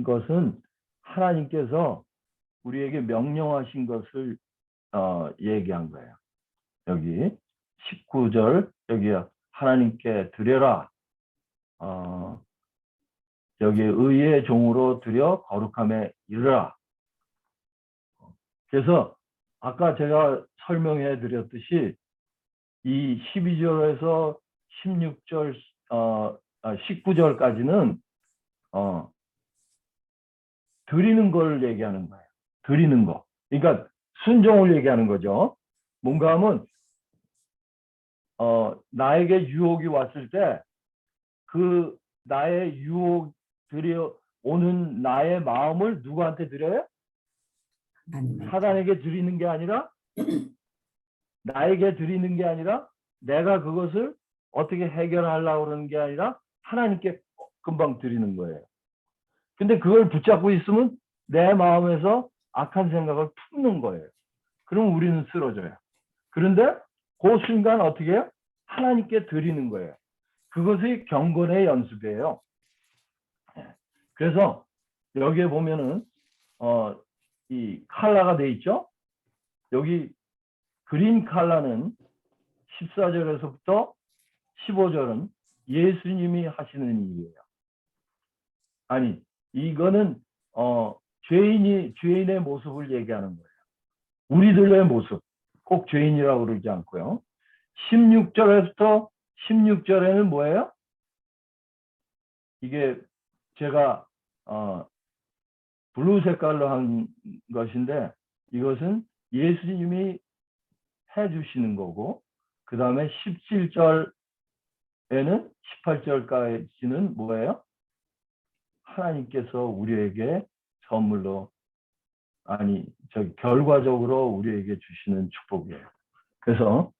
Speaker 1: 것은 하나님께서 우리에게 명령하신 것을 얘기한 거예요. 여기 19절 여기 하나님께 드려라. 여기 의의 종으로 드려 거룩함에 이르라. 그래서 아까 제가 설명해 드렸듯이 이 12절에서 16절 19절까지는 드리는 걸 얘기하는 거예요. 드리는 거. 그러니까 순종을 얘기하는 거죠. 뭔가 하면 나에게 유혹이 왔을 때 그 나의 유혹 오는 나의 마음을 누구한테 드려요? 사단에게 드리는 게 아니라 나에게 드리는 게 아니라 내가 그것을 어떻게 해결하려고 그러는 게 아니라 하나님께 금방 드리는 거예요. 근데 그걸 붙잡고 있으면 내 마음에서 악한 생각을 품는 거예요. 그럼 우리는 쓰러져요. 그런데 그 순간 어떻게 해요? 하나님께 드리는 거예요. 그것이 경건의 연습이에요. 그래서 여기에 보면은 이 칼라가 돼 있죠. 여기 그린 칼라는 14절에서부터 15절은 예수님이 하시는 일이에요. 아니, 이거는 죄인의 모습을 얘기하는 거예요. 우리들의 모습, 꼭 죄인이라고 그러지 않고요. 16절에서부터 16절에는 뭐예요? 이게 제가 블루 색깔로 한 것인데 이것은 예수님이 해주시는 거고, 그 다음에 17절에는 18절까지는 뭐예요? 하나님께서 우리에게 선물로, 결과적으로 우리에게 주시는 축복이에요. 그래서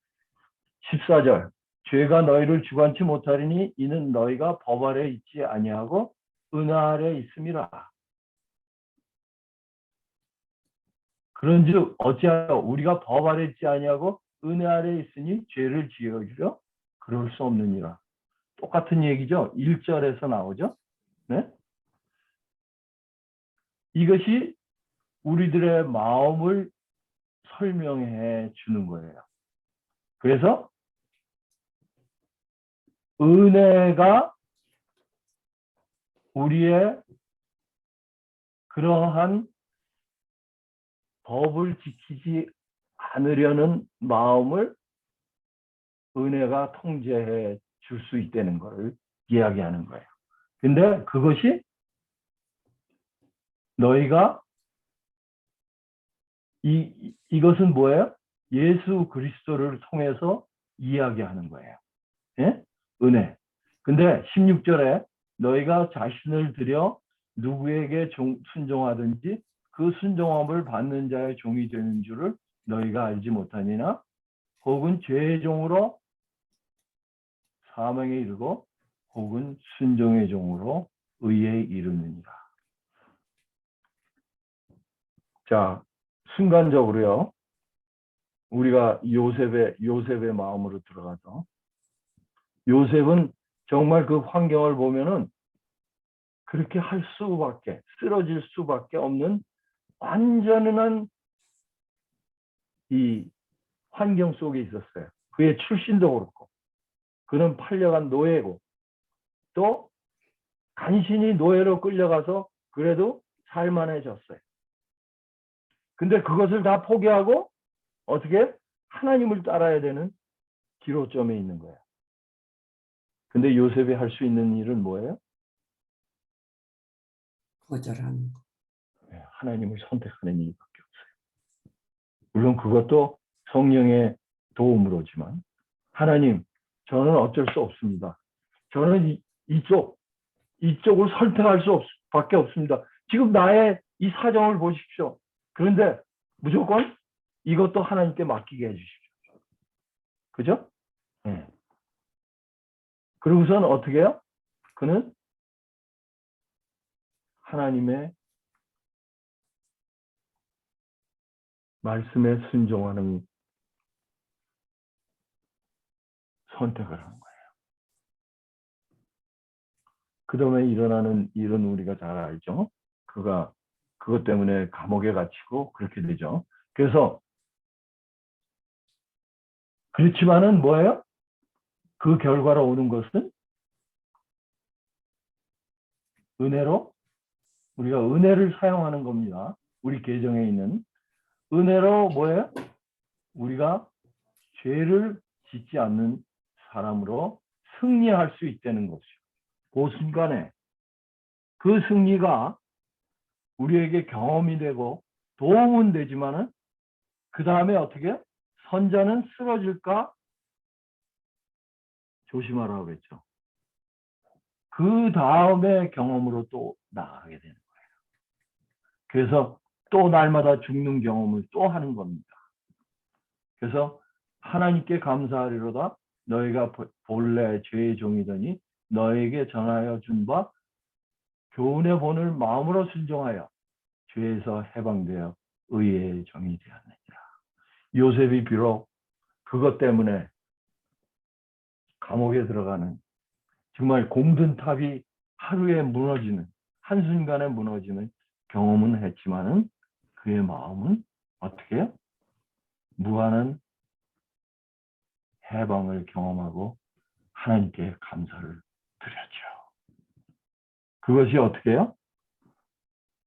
Speaker 1: 14절, 죄가 너희를 주관치 못하리니 이는 너희가 법 아래 있지 아니하고 은혜 아래 있음이라. 그런즉 어찌하여 우리가 법 아래 있지 아니하고 은혜 아래 있으니 죄를 지어주려 그럴 수 없느니라. 똑같은 얘기죠. 1절에서 나오죠. 네? 이것이 우리들의 마음을 설명해 주는 거예요. 그래서 은혜가 우리의 그러한 법을 지키지 않으려는 마음을 은혜가 통제해 줄 수 있다는 것을 이야기하는 거예요. 근데 그것이 너희가 이것은 뭐예요? 예수 그리스도를 통해서 이야기하는 거예요. 예? 은혜. 근데 16절에 너희가 자신을 들여 누구에게 순종하든지 그 순종함을 받는 자의 종이 되는 줄을 너희가 알지 못하니나 혹은 죄의 종으로 사망에 이르고 혹은 순종의 종으로 의에 이르느니라. 자, 순간적으로요. 우리가 요셉의 마음으로 들어가서 요셉은 정말 그 환경을 보면은 그렇게 쓰러질 수밖에 없는 완전한 이 환경 속에 있었어요. 그의 출신도 그렇고, 그는 팔려간 노예고, 또 간신히 노예로 끌려가서 그래도 살만해졌어요. 근데 그것을 다 포기하고 어떻게 하나님을 따라야 되는 기로점에 있는 거예요. 근데 요셉이 할 수 있는 일은 뭐예요?
Speaker 2: 거절하는 거.
Speaker 1: 하나님을 선택하는 일밖에 없어요. 물론 그것도 성령의 도움으로지만, 하나님, 저는 어쩔 수 없습니다. 저는 이쪽을 선택할 수밖에 없습니다. 지금 나의 이 사정을 보십시오. 그런데 무조건 이것도 하나님께 맡기게 해주십시오. 그죠? 네. 그러고선 어떻게 해요? 그는 하나님의 말씀에 순종하는 선택을 하는 거예요. 그 다음에 일어나는 일은 우리가 잘 알죠. 그것 때문에 감옥에 갇히고 그렇게 되죠. 그래서 그렇지만은 뭐예요? 그 결과로 오는 것은 은혜로, 우리가 은혜를 사용하는 겁니다. 우리 계정에 있는 은혜로 뭐예요? 우리가 죄를 짓지 않는 사람으로 승리할 수 있다는 것이죠. 그 순간에 그 승리가 우리에게 경험이 되고 도움은 되지만은 그 다음에 어떻게 선자는 쓰러질까 조심하라고 그랬죠. 그 다음에 경험으로 또 나아가게 되는 거예요. 그래서 또 날마다 죽는 경험을 또 하는 겁니다. 그래서 하나님께 감사하리로다. 너희가 본래 죄의 종이더니 너에게 전하여 준 바 교훈의 본을 마음으로 순종하여 죄에서 해방되어 의의 종이 되었느니라. 요셉이 비록 그것 때문에 감옥에 들어가는, 정말 공든탑이 하루에 무너지는, 한순간에 무너지는 경험은 했지만은 그의 마음은 어떻게 해요? 무한한 해방을 경험하고 하나님께 감사를 드렸죠. 그것이 어떻게 해요?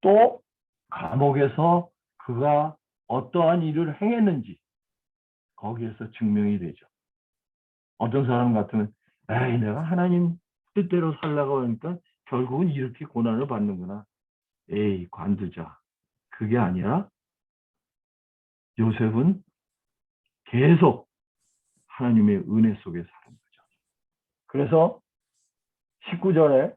Speaker 1: 또 감옥에서 그가 어떠한 일을 행했는지 거기에서 증명이 되죠. 어떤 사람 같으면 에이, 내가 하나님 뜻대로 살라고 하니까 결국은 이렇게 고난을 받는구나. 에이, 관두자. 그게 아니라 요셉은 계속 하나님의 은혜 속에 사는 거죠. 그래서 19절에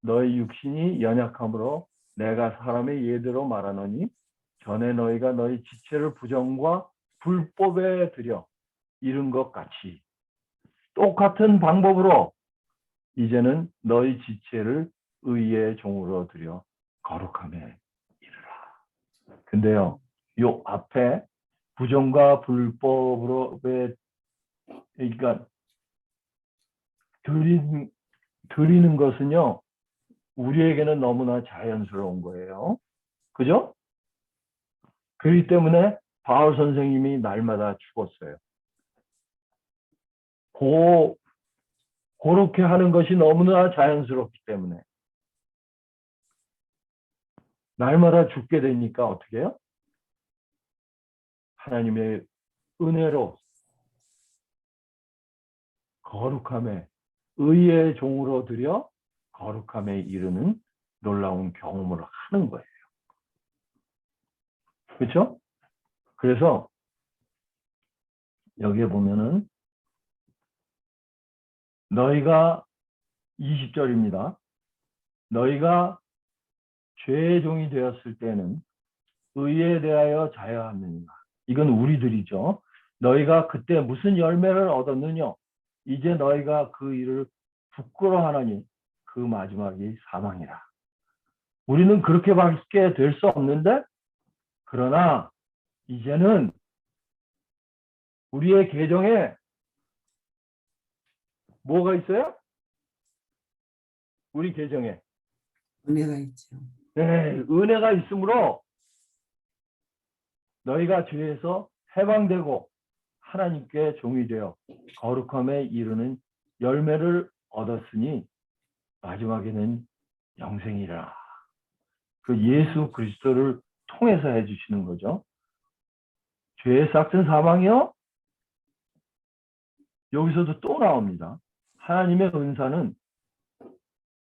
Speaker 1: 너희 육신이 연약함으로 내가 사람의 예대로 말하노니 전에 너희가 너희 지체를 부정과 불법에 들여 이른 것 같이 똑같은 방법으로 이제는 너희 지체를 의의 종으로 들여 거룩함에 이르라. 근데요, 요 앞에 부정과 불법으로의, 그러니까 드리는 것은요, 우리에게는 너무나 자연스러운 거예요. 그죠? 그렇기 때문에 바울 선생님이 날마다 죽었어요. 그렇게 하는 것이 너무나 자연스럽기 때문에 날마다 죽게 되니까 어떻게 해요? 하나님의 은혜로 거룩함에 의의 종으로 들여 거룩함에 이르는 놀라운 경험을 하는 거예요. 그렇죠? 그래서 여기에 보면은 너희가 20절입니다. 너희가 죄의 종이 되었을 때는 의에 대하여 자여하느니라. 이건 우리들이죠. 너희가 그때 무슨 열매를 얻었느냐? 이제 너희가 그 일을 부끄러워하나니 그 마지막이 사망이라. 우리는 그렇게밖에 될 수 없는데, 그러나 이제는 우리의 계정에 뭐가 있어요? 우리 계정에
Speaker 2: 은혜가 있죠.
Speaker 1: 네, 은혜가 있으므로 너희가 죄에서 해방되고 하나님께 종이 되어 거룩함에 이르는 열매를 얻었으니 마지막에는 영생이라. 그 예수 그리스도를 통해서 해주시는 거죠. 죄의 삭은 사망이요? 여기서도 또 나옵니다. 하나님의 은사는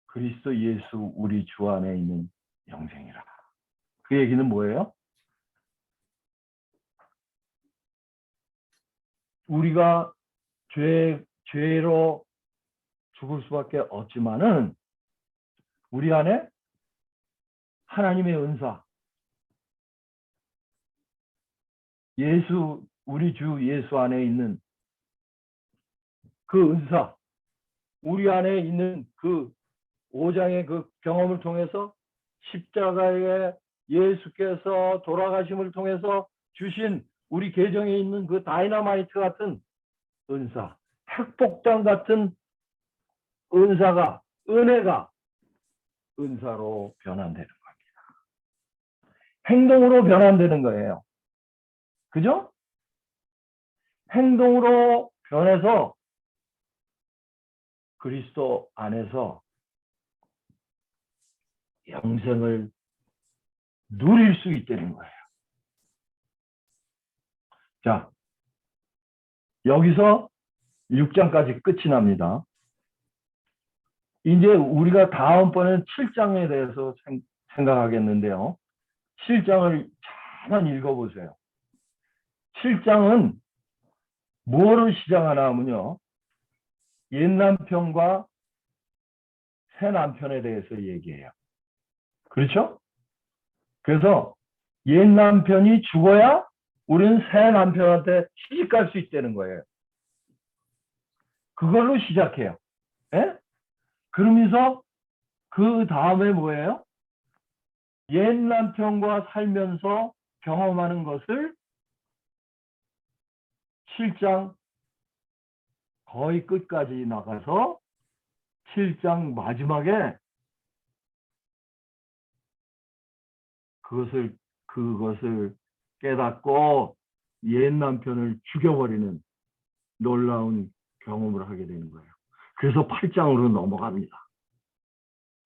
Speaker 1: 그리스도 예수 우리 주 안에 있는 영생이라. 그 얘기는 뭐예요? 우리가 죄로 죽을 수밖에 없지만은 우리 안에 하나님의 은사, 우리 주 예수 안에 있는 그 은사, 우리 안에 있는 그 5장의 그 경험을 통해서 십자가에 예수께서 돌아가심을 통해서 주신 우리 계정에 있는 그 다이너마이트 같은 은사, 핵폭탄 같은 은사가, 은혜가 은사로 변환되는 겁니다. 행동으로 변환되는 거예요. 그죠? 행동으로 변해서 그리스도 안에서 영생을 누릴 수 있다는 거예요. 자, 여기서 6장까지 끝이 납니다. 이제 우리가 다음번엔 7장에 대해서 생각하겠는데요. 7장을 잘 읽어보세요. 7장은 뭐를 시작하나 하면요. 옛 남편과 새 남편에 대해서 얘기해요. 그렇죠? 그래서 옛 남편이 죽어야 우리는 새 남편한테 시집갈 수 있다는 거예요. 그걸로 시작해요. 예? 그러면서 그 다음에 뭐예요? 옛 남편과 살면서 경험하는 것을 7장 거의 끝까지 나가서 7장 마지막에 그것을 깨닫고 옛 남편을 죽여버리는 놀라운 경험을 하게 되는 거예요. 그래서 8장으로 넘어갑니다.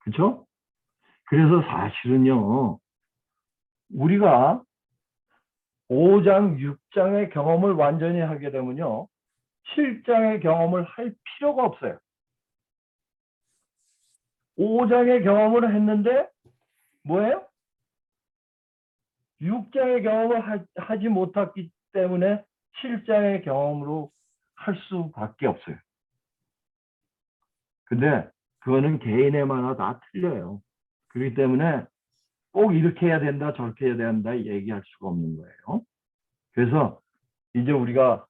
Speaker 1: 그렇죠? 그래서 사실은요. 우리가 5장, 6장의 경험을 완전히 하게 되면요. 7장의 경험을 할 필요가 없어요. 5장의 경험을 했는데 뭐예요? 6장의 경험을 하지 못했기 때문에 7장의 경험으로 할 수밖에 없어요. 근데 그거는 개인에마다 다 틀려요. 그렇기 때문에 꼭 이렇게 해야 된다, 저렇게 해야 된다 얘기할 수가 없는 거예요. 그래서 이제 우리가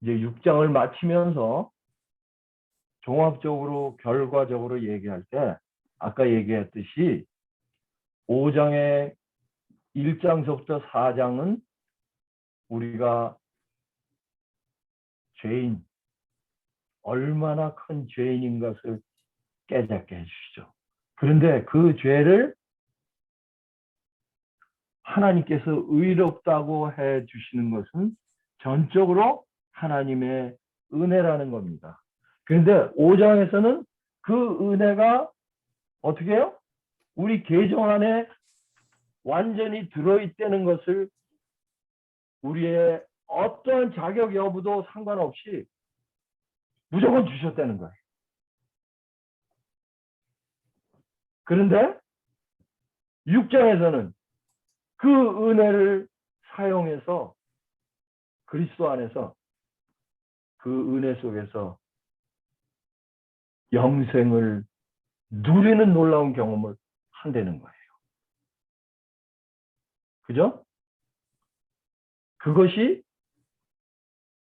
Speaker 1: 이제 6장을 마치면서 종합적으로 결과적으로 얘기할 때 아까 얘기했듯이 5장의 1장서부터 4장은 우리가 죄인, 얼마나 큰 죄인인 것을 깨닫게 해주시죠. 그런데 그 죄를 하나님께서 의롭다고 해주시는 것은 전적으로 하나님의 은혜라는 겁니다. 그런데 5장에서는 그 은혜가 어떻게 해요? 우리 계정 안에 완전히 들어있다는 것을 우리의 어떠한 자격 여부도 상관없이 무조건 주셨다는 거예요. 그런데 6장에서는 그 은혜를 사용해서 그리스도 안에서 그 은혜 속에서 영생을 누리는 놀라운 경험을 한다는 거예요. 그죠? 그것이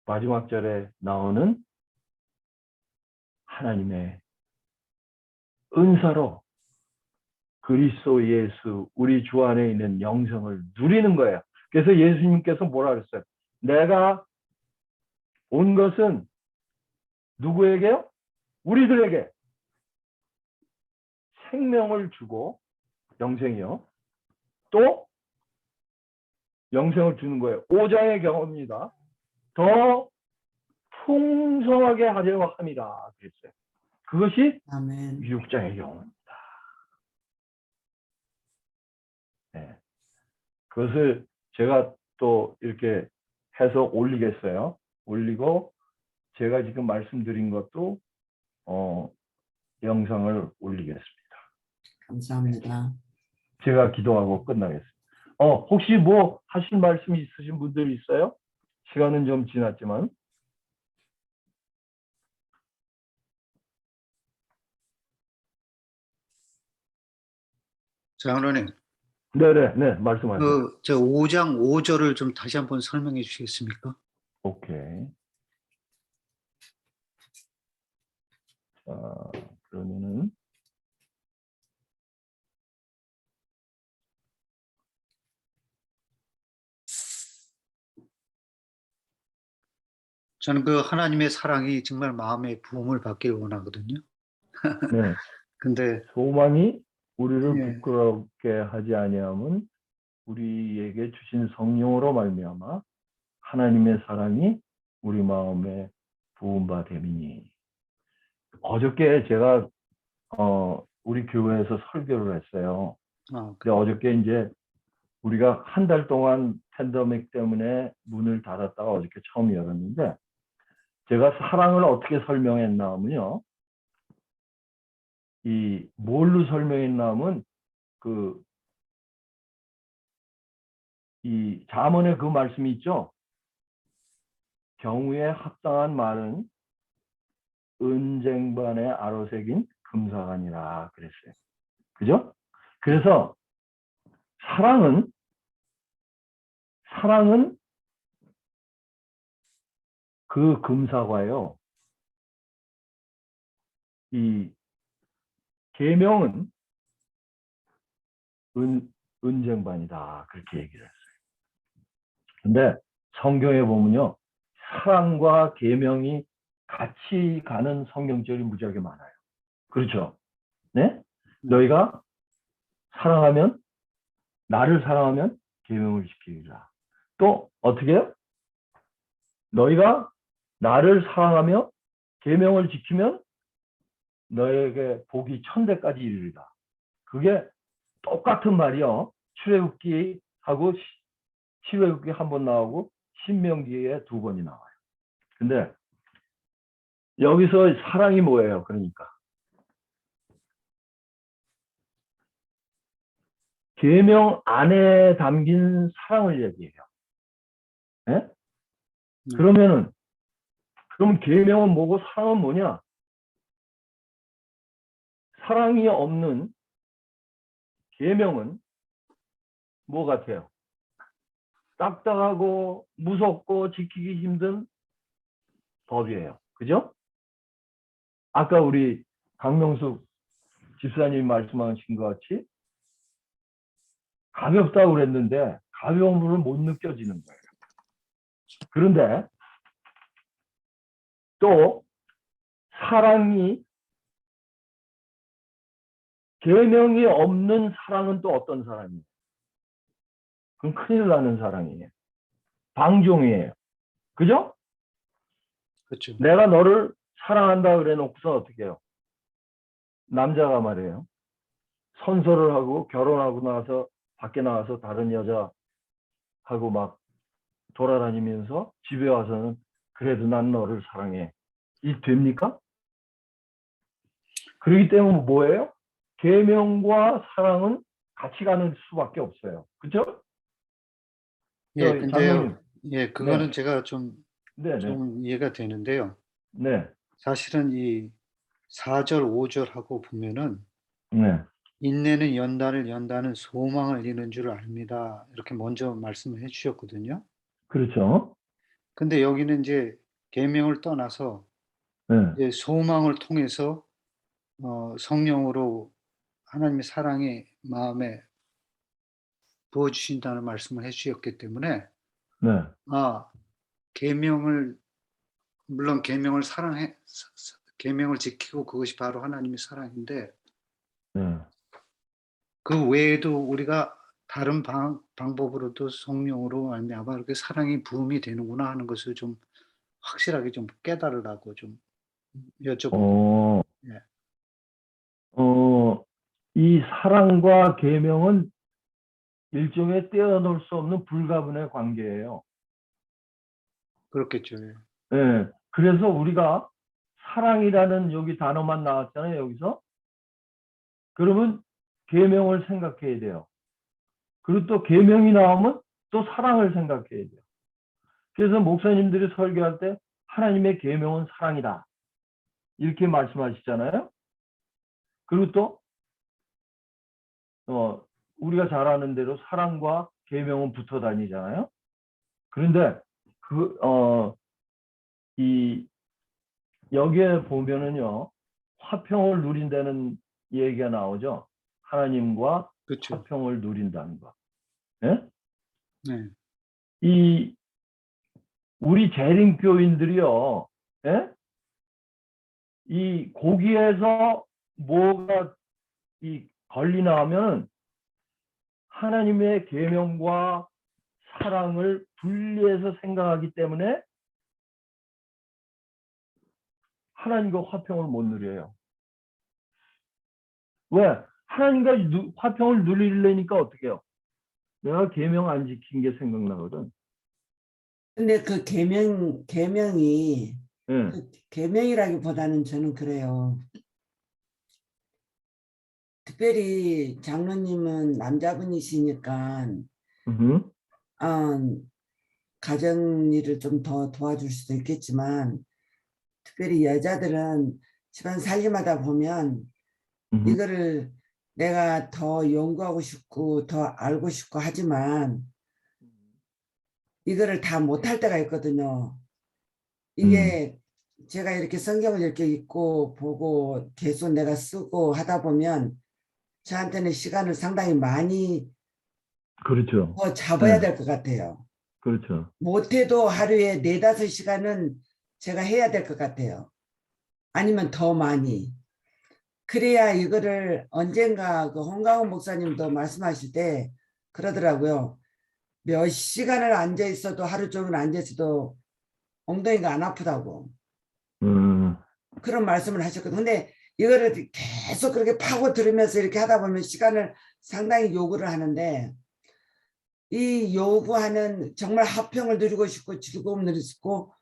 Speaker 1: 마지막 절에 나오는 하나님의 은사로 그리스도 예수 우리 주 안에 있는 영생을 누리는 거예요. 그래서 예수님께서 뭐라 그랬어요? 내가 온 것은 누구에게요? 우리들에게 생명을 주고 영생이요. 또 영생을 주는 거예요. 5장의 경험입니다. 더 풍성하게 하려 함이라 그랬어요. 그것이
Speaker 2: 아멘.
Speaker 1: 6장의 경험입니다. 네. 그것을 제가 또 이렇게 해서 올리겠어요. 올리고 제가 지금 말씀드린 것도 영상을 올리겠습니다.
Speaker 2: 감사합니다.
Speaker 1: 제가 기도하고 끝나겠습니다. 혹시 뭐 하실 말씀이 있으신 분들 있어요? 시간은 좀 지났지만.
Speaker 3: 장로님,
Speaker 1: 네네, 말씀하세요.
Speaker 3: 저 5장 5절을 좀 다시 한번 설명해 주시겠습니까?
Speaker 1: 오케이. 자, 그러면은
Speaker 3: 저는 그 하나님의 사랑이 정말 마음의 부음을 받기를 원하거든요.
Speaker 1: 네.
Speaker 3: 근데
Speaker 1: 소망이 우리를
Speaker 3: 예,
Speaker 1: 부끄럽게 하지 아니함은 우리에게 주신 성령으로 말미암아 하나님의 사랑이 우리 마음에 부은 바 됨이니. 어저께 제가 우리 교회에서 설교를 했어요. 근데 어저께 이제 우리가 한 달 동안 팬데믹 때문에 문을 닫았다가 어저께 처음 열었는데 제가 사랑을 어떻게 설명했나 하면요. 이 뭘로 설명했나 하면 이 잠언의 그 말씀이 있죠. 경우에 합당한 말은 은쟁반에 아로새긴 금사간이라 그랬어요. 그죠? 그래서 사랑은 그 금사과요. 이 계명은 은쟁반이다. 그렇게 얘기를 했어요. 근데 성경에 보면요. 사랑과 계명이 같이 가는 성경절이 무지하게 많아요. 그렇죠? 네? 너희가 사랑하면, 나를 사랑하면 계명을 지키리라. 또 어떻게 해요? 너희가 나를 사랑하며 계명을 지키면 너에게 복이 천대까지 이르리라. 그게 똑같은 말이요. 출애굽기하고 출애굽기 한 번 나오고 신명기에 두 번이 나와요. 근데 여기서 사랑이 뭐예요? 그러니까 계명 안에 담긴 사랑을 얘기해요. 네? 그러면 계명은 뭐고 사랑은 뭐냐? 사랑이 없는 계명은 뭐 같아요? 딱딱하고 무섭고 지키기 힘든 법이에요. 그죠? 아까 우리 강명숙 집사님이 말씀하신 것 같이 가볍다고 그랬는데 가벼움으로 못 느껴지는 거예요. 그런데 또 사랑이 계명이 없는 사랑은 또 어떤 사랑이에요? 그건 큰일 나는 사랑이에요. 방종이에요. 그죠?
Speaker 3: 그렇죠.
Speaker 1: 내가 너를 사랑한다 그래 놓고서 어떻게 해요? 남자가 말이에요. 선서를 하고 결혼하고 나서 밖에 나가서 다른 여자하고 막 돌아다니면서 집에 와서는 그래도 난 너를 사랑해. 이 됩니까? 그렇기 때문에 뭐예요? 계명과 사랑은 같이 가는 수밖에 없어요. 그죠?
Speaker 3: 예,
Speaker 1: 저 장로님.
Speaker 3: 근데요. 예, 그거는
Speaker 1: 네.
Speaker 3: 제가
Speaker 1: 네, 네.
Speaker 3: 좀 이해가 되는데요.
Speaker 1: 네.
Speaker 3: 사실은 이 4절, 5절 하고 보면은
Speaker 1: 네.
Speaker 3: 인내는 연단을 연다는 소망을 이루는 줄 압니다. 이렇게 먼저 말씀을 해 주셨거든요.
Speaker 1: 그렇죠.
Speaker 3: 근데 여기는 이제 계명을 떠나서
Speaker 1: 네.
Speaker 3: 이제 소망을 통해서 성령으로 하나님의 사랑이 마음에 부어 주신다는 말씀을 해 주셨기 때문에
Speaker 1: 네.
Speaker 3: 아, 계명을 물론 계명을 지키고 그것이 바로 하나님의 사랑인데
Speaker 1: 네.
Speaker 3: 그 외에도 우리가 다른 방법으로도 성령으로 말미암아 이렇게 사랑이 부음이 되는구나 하는 것을 좀 확실하게 좀 깨달으라고 좀 여쭤보고.
Speaker 1: 어,
Speaker 3: 예.
Speaker 1: 이 사랑과 계명은 일종의 떼어놓을 수 없는 불가분의 관계예요.
Speaker 3: 그렇겠죠. 예.
Speaker 1: 예. 그래서 우리가 사랑이라는 여기 단어만 나왔잖아요, 여기서. 그러면 계명을 생각해야 돼요. 그리고 또 계명이 나오면 또 사랑을 생각해야 돼요. 그래서 목사님들이 설교할 때 하나님의 계명은 사랑이다. 이렇게 말씀하시잖아요. 그리고 또 우리가 잘 아는 대로 사랑과 계명은 붙어 다니잖아요. 그런데 이 여기에 보면은요. 화평을 누린다는 얘기가 나오죠. 하나님과
Speaker 3: 그렇죠.
Speaker 1: 화평을 누린다는 거. 예?
Speaker 3: 네.
Speaker 1: 이 우리 재림교인들이요. 예? 이 고기에서 뭐가 이 걸리나 하면 하나님의 계명과 사랑을 분리해서 생각하기 때문에 하나님과 화평을 못 누려요. 왜? 하나님과 화평을 누리려니까 어떻게 해요? 내가 계명 안 지킨 게 생각나거든.
Speaker 2: 근데 그 계명이
Speaker 1: 예.
Speaker 2: 그 계명이라기보다는 저는 그래요. 특별히 장로님은 남자분이시니까
Speaker 1: 음.
Speaker 2: 어, 가정 일을 좀 더 도와줄 수도 있겠지만 특별히 여자들은 집안 살림하다 보면
Speaker 1: 음,
Speaker 2: 이거를 내가 더 연구하고 싶고 더 알고 싶고 하지만 이거를 다 못할 때가 있거든요.
Speaker 1: 음,
Speaker 2: 이게 제가 이렇게 성경을 이렇게 읽고 보고 계속 내가 쓰고 하다 보면 저한테는 시간을 상당히 많이
Speaker 1: 그렇죠.
Speaker 2: 더 잡아야
Speaker 1: 네,
Speaker 2: 될 것 같아요.
Speaker 1: 그렇죠.
Speaker 2: 못해도 하루에 4~5시간은 제가 해야 될 것 같아요. 아니면 더 많이. 그래야 이거를 언젠가 그 홍강호 목사님도 말씀하실 때 그러더라고요. 몇 시간을 앉아 있어도 하루 종일 앉아 있어도 엉덩이가 안 아프다고
Speaker 1: 음,
Speaker 2: 그런 말씀을 하셨거든요. 근데 이거를 계속 그렇게 파고 들으면서 이렇게 하다 보면 시간을 상당히 요구를 하는데 이 요구하는 정말 화평을 누리고 싶고 즐거움 누리고 싶고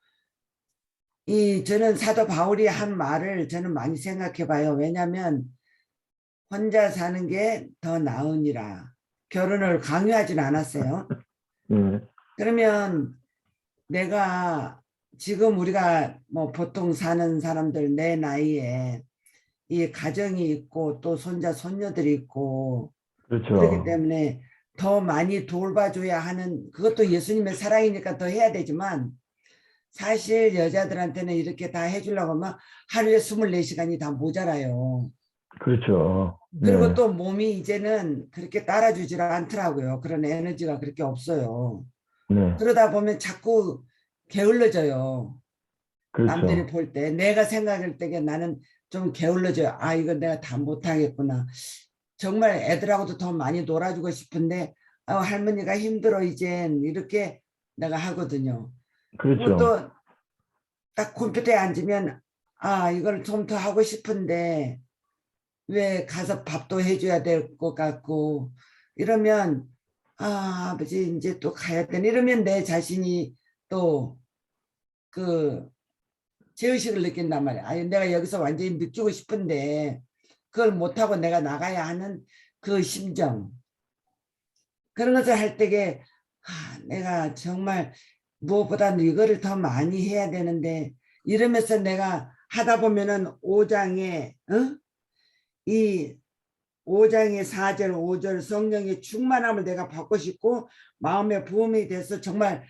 Speaker 2: 이 저는 사도 바울이 한 말을 저는 많이 생각해 봐요. 왜냐하면 혼자 사는 게 더 나으니라. 결혼을 강요하진 않았어요.
Speaker 1: 네,
Speaker 2: 그러면 내가 지금 우리가 뭐 보통 사는 사람들 내 나이에 이 가정이 있고 또 손자 손녀들이 있고 그렇기
Speaker 1: 그렇죠.
Speaker 2: 때문에 더 많이 돌봐줘야 하는 그것도 예수님의 사랑이니까 더 해야 되지만 사실 여자들한테는 이렇게 다 해주려고 하면 하루에 24시간이 다 모자라요.
Speaker 1: 그렇죠.
Speaker 2: 그리고
Speaker 1: 네,
Speaker 2: 또 몸이 이제는 그렇게 따라주질 않더라고요. 그런 에너지가 그렇게 없어요.
Speaker 1: 네,
Speaker 2: 그러다 보면 자꾸 게을러져요. 남들이
Speaker 1: 그렇죠.
Speaker 2: 볼 때 내가 생각할 때에 나는 좀 게을러져요. 아 이거 내가 다 못하겠구나. 정말 애들하고도 더 많이 놀아주고 싶은데 할머니가 힘들어 이젠 이렇게 내가 하거든요.
Speaker 1: 그렇죠.
Speaker 2: 그것도 딱 컴퓨터에 앉으면 아 이걸 좀 더 하고 싶은데 왜 가서 밥도 해줘야 될 것 같고 이러면 아 아버지 이제 또 가야 되네 이러면 내 자신이 또 그 죄의식을 느낀단 말이야. 아 내가 여기서 완전히 느끼고 싶은데 그걸 못하고 내가 나가야 하는 그 심정 그런 것을 할 때에 아, 내가 정말 무엇보다도 이거를 더 많이 해야 되는데 이러면서 내가 하다 보면은 5장에 이 5장의 4절 5절 성령의 충만함을 내가 받고 싶고 마음의 부음이 돼서 정말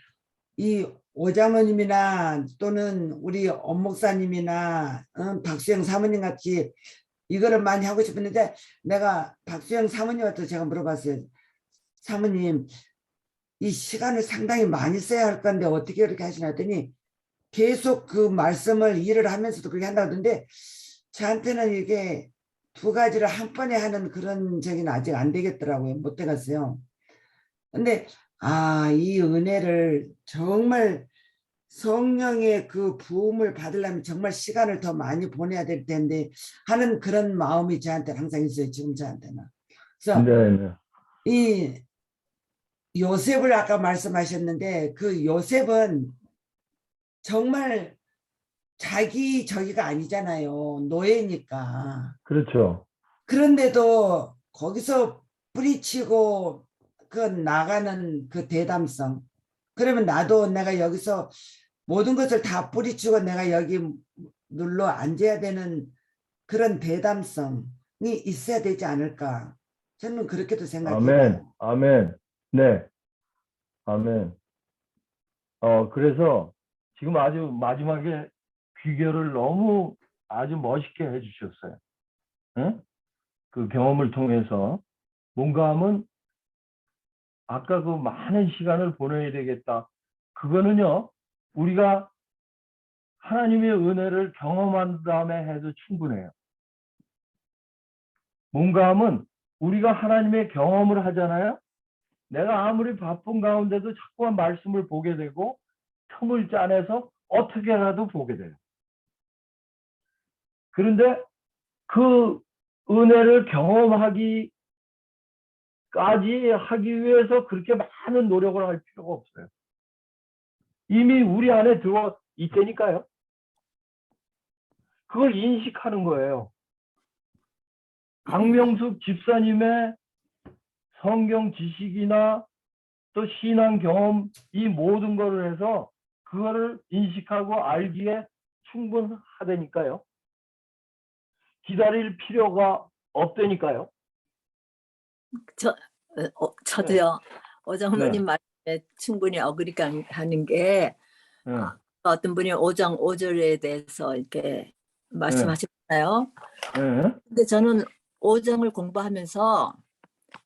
Speaker 2: 이 오자모님이나 또는 우리 엄목사님이나 박수영 사모님 같이 이거를 많이 하고 싶었는데 내가 박수영 사모님한테 제가 물어봤어요. 사모님 이 시간을 상당히 많이 써야 할 건데 어떻게 이렇게 하시나 했더니 계속 그 말씀을 일을 하면서도 그렇게 한다던데 저한테는 이게 두 가지를 한 번에 하는 그런 적은 아직 안 되겠더라고요. 못 되겠어요. 근데 아, 이 은혜를 정말 성령의 그 부음을 받으려면 정말 시간을 더 많이 보내야 될 텐데 하는 그런 마음이 저한테 항상 있어요. 지금 저한테는. 그래서
Speaker 1: 네, 네.
Speaker 2: 이 요셉을 아까 말씀하셨는데 그 요셉은 정말 자기 저기가 아니잖아요. 노예니까.
Speaker 1: 그렇죠.
Speaker 2: 그런데도 거기서 뿌리치고 그 나가는 그 대담성. 그러면 나도 내가 여기서 모든 것을 다 뿌리치고 내가 여기 눌러 앉아야 되는 그런 대담성이 있어야 되지 않을까. 저는 그렇게도 생각해
Speaker 1: 아멘,
Speaker 2: 봐요.
Speaker 1: 아멘. 네, 아멘. 그래서 지금 아주 마지막에 귀결을 너무 아주 멋있게 해주셨어요. 응? 그 경험을 통해서 뭔가 하면 아까 그 많은 시간을 보내야 되겠다. 그거는요, 우리가 하나님의 은혜를 경험한 다음에 해도 충분해요. 뭔가 하면 우리가 하나님의 경험을 하잖아요. 내가 아무리 바쁜 가운데도 자꾸만 말씀을 보게 되고 틈을 짜내서 어떻게라도 보게 돼요. 그런데 그 은혜를 경험하기까지 하기 위해서 그렇게 많은 노력을 할 필요가 없어요. 이미 우리 안에 들어와 있다니까요. 그걸 인식하는 거예요. 강명숙 집사님의 성경 지식이나 또 신앙 경험 이 모든 거를 해서 그거를 인식하고 알기에 충분하다니까요. 기다릴 필요가 없다니까요.
Speaker 4: 저도요.
Speaker 1: 네.
Speaker 4: 오정로님 말씀에 충분히 어그리가 하는 게
Speaker 1: 네.
Speaker 4: 어떤 분이 오정 5절에 대해서 이렇게 말씀하셨잖아요.
Speaker 1: 네.
Speaker 4: 근데 저는 오정을 공부하면서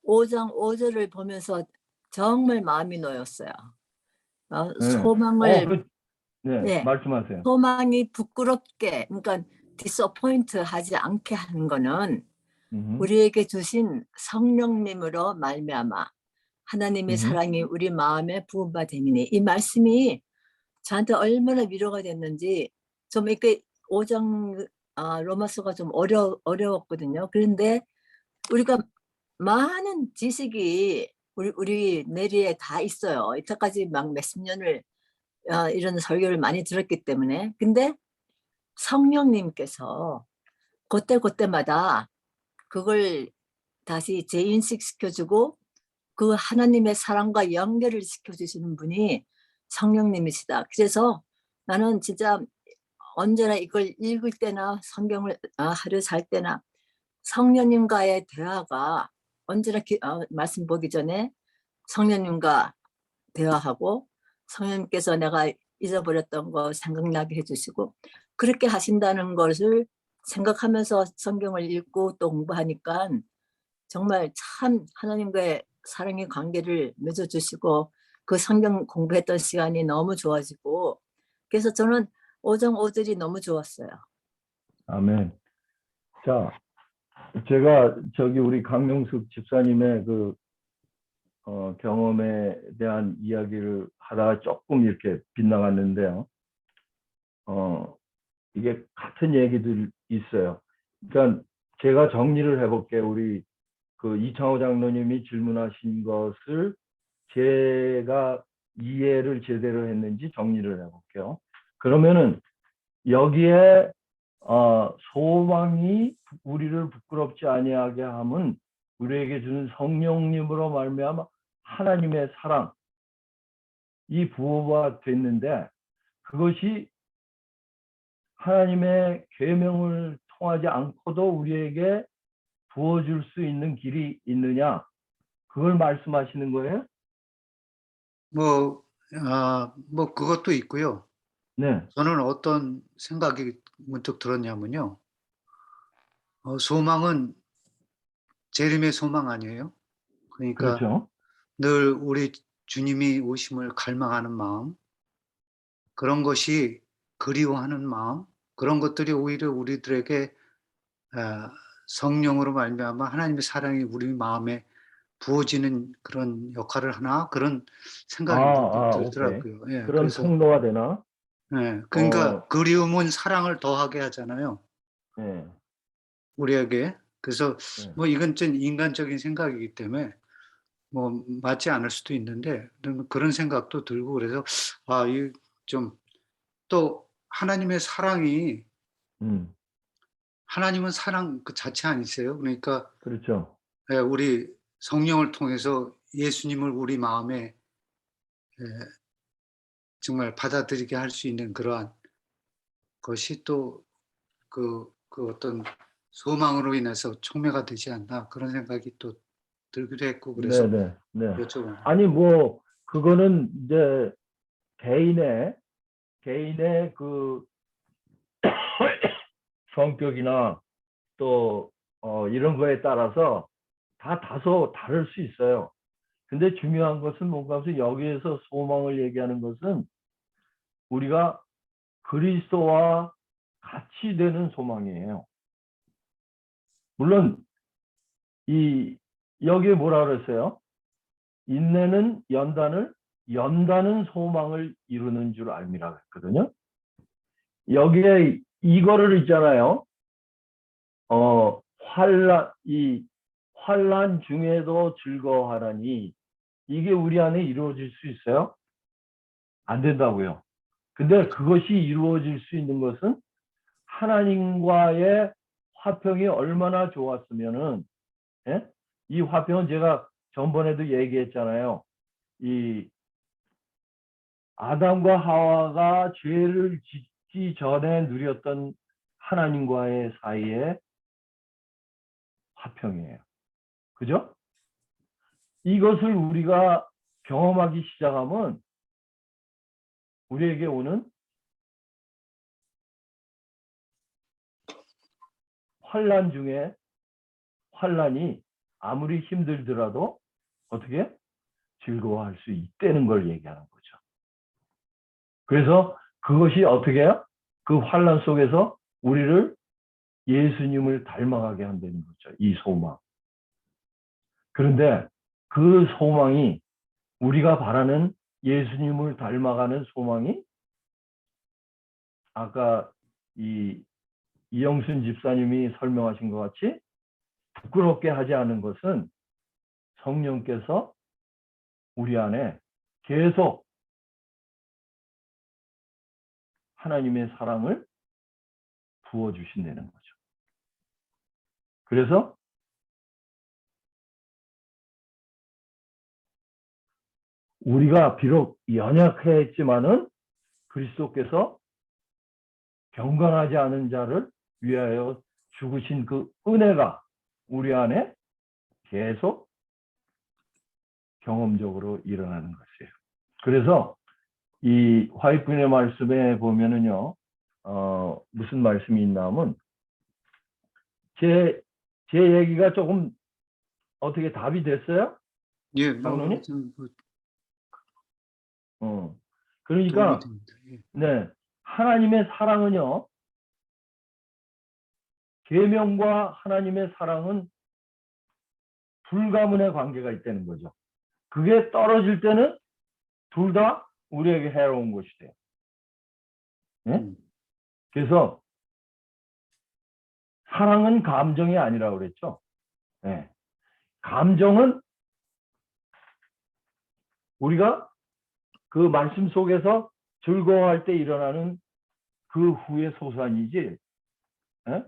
Speaker 4: 오정 5절을 보면서 정말 마음이 놓였어요.
Speaker 1: 네.
Speaker 4: 소망을
Speaker 1: 네.
Speaker 4: 네,
Speaker 1: 말씀하세요.
Speaker 4: 소망이 부끄럽게 그러니까 디서포인트 하지 않게 하는 거는 우리에게 주신 성령님으로 말미암아 하나님의 사랑이 우리 마음에 부음바 되니 이 말씀이 저한테 얼마나 위로가 됐는지 좀 이렇게 오정 로마서가 좀 어려웠거든요. 그런데 우리가 많은 지식이 우리 뇌리에 다 있어요. 이때까지 막 몇십 년을 이런 설교를 많이 들었기 때문에. 근데 성령님께서 그때마다 그걸 다시 재인식시켜주고 그 하나님의 사랑과 연결을 시켜주시는 분이 성령님이시다. 그래서 나는 진짜 언제나 이걸 읽을 때나 성경을 하루 잘 때나 성령님과의 대화가 언제나 말씀 보기 전에 성령님과 대화하고 성령님께서 내가 잊어버렸던 거 생각나게 해주시고 그렇게 하신다는 것을 생각하면서 성경을 읽고 또 공부하니까 정말 참 하나님과의 사랑의 관계를 맺어주시고 그 성경 공부했던 시간이 너무 좋아지고 그래서 저는 오정 5절이 너무 좋았어요.
Speaker 1: 아멘. 자, 제가 우리 강명숙 집사님의 그 경험에 대한 이야기를 하다가 조금 이렇게 빗나갔는데요. 이게 같은 얘기들 있어요. 그러니까 제가 정리를 해볼게요. 우리 그 이창호 장로님이 질문하신 것을 제가 이해를 제대로 했는지 정리를 해볼게요. 그러면은 여기에 소망이 우리를 부끄럽지 아니하게 함은 우리에게 주는 성령님으로 말미암아 하나님의 사랑 이 부호가 됐는데 그것이 하나님의 계명을 통하지 않고도 우리에게 부어줄 수 있는 길이 있느냐 그걸 말씀하시는 거예요?
Speaker 3: 뭐 그것도 있고요.
Speaker 1: 네.
Speaker 3: 저는 어떤 생각이 문득 들었냐면요. 소망은 재림의 소망 아니에요? 그러니까
Speaker 1: 그렇죠.
Speaker 3: 늘 우리 주님이 오심을 갈망하는 마음, 그런 것이 그리워하는 마음, 그런 것들이 오히려 우리들에게 성령으로 말미암아 하나님의 사랑이 우리 마음에 부어지는 그런 역할을 하나 그런 생각이 문득
Speaker 1: 오케이.
Speaker 3: 들더라고요. 예,
Speaker 1: 그런
Speaker 3: 그래서
Speaker 1: 통로가 되나?
Speaker 3: 그러니까 그리움은 사랑을 더하게 하잖아요.
Speaker 1: 네.
Speaker 3: 우리에게. 그래서
Speaker 1: 네.
Speaker 3: 뭐 이건 좀 인간적인 생각이기 때문에 뭐 맞지 않을 수도 있는데 그런 생각도 들고 그래서 이 좀 또 하나님의 사랑이
Speaker 1: 음,
Speaker 3: 하나님은 사랑 그 자체 아니세요? 그러니까
Speaker 1: 그렇죠.
Speaker 3: 우리 성령을 통해서 예수님을 우리 마음에 정말 받아들이게 할 수 있는 그러한 것이 또 그 어떤 소망으로 인해서 촉매가 되지 않나 그런 생각이 또 들기도 했고 그래서
Speaker 1: 네네. 네.
Speaker 3: 여쭤봅니다.
Speaker 1: 아니 뭐 그거는 이제 개인의 그 성격이나 또 이런 거에 따라서 다 다소 다를 수 있어요. 근데 중요한 것은 뭔가 하면 여기에서 소망을 얘기하는 것은 우리가 그리스도와 같이 되는 소망이에요. 물론 여기에 뭐라 그랬어요? 인내는 연다는 소망을 이루는 줄 알미라 했거든요. 여기에 이거를 있잖아요. 환난 중에도 즐거워하라니 이게 우리 안에 이루어질 수 있어요? 안 된다고요. 근데 그것이 이루어질 수 있는 것은 하나님과의 화평이 얼마나 좋았으면은 이 화평은 제가 전번에도 얘기했잖아요. 이 아담과 하와가 죄를 짓기 전에 누렸던 하나님과의 사이의 화평이에요. 그죠? 이것을 우리가 경험하기 시작하면 우리에게 오는 환난 중에 환난이 아무리 힘들더라도 어떻게 즐거워할 수 있다는 걸 얘기하는 거죠. 그래서 그것이 어떻게 해요? 그 환난 속에서 우리를 예수님을 닮아가게 한다는 거죠. 이 소망. 그런데 그 소망이 우리가 바라는 예수님을 닮아가는 소망이 아까 이영순 집사님이 설명하신 것 같이 부끄럽게 하지 않은 것은 성령께서 우리 안에 계속 하나님의 사랑을 부어주신다는 거죠. 그래서 우리가 비록 연약했지만은 그리스도께서 경건하지 않은 자를 위하여 죽으신 그 은혜가 우리 안에 계속 경험적으로 일어나는 것이에요. 그래서 이 화이트의 말씀에 보면은요, 무슨 말씀이 있나 하면, 제 얘기가 조금 어떻게 답이 됐어요?
Speaker 3: 예,
Speaker 1: 장로님?
Speaker 3: 도움이
Speaker 1: 그러니까,
Speaker 3: 됩니다. 예.
Speaker 1: 네. 하나님의 사랑은요, 계명과 하나님의 사랑은 불가문의 관계가 있다는 거죠. 그게 떨어질 때는 둘 다 우리에게 해로운 것이 돼요. 네? 그래서 사랑은 감정이 아니라고 그랬죠. 네. 감정은 우리가 그 말씀 속에서 즐거워할 때 일어나는 그 후의 소산이지, 네?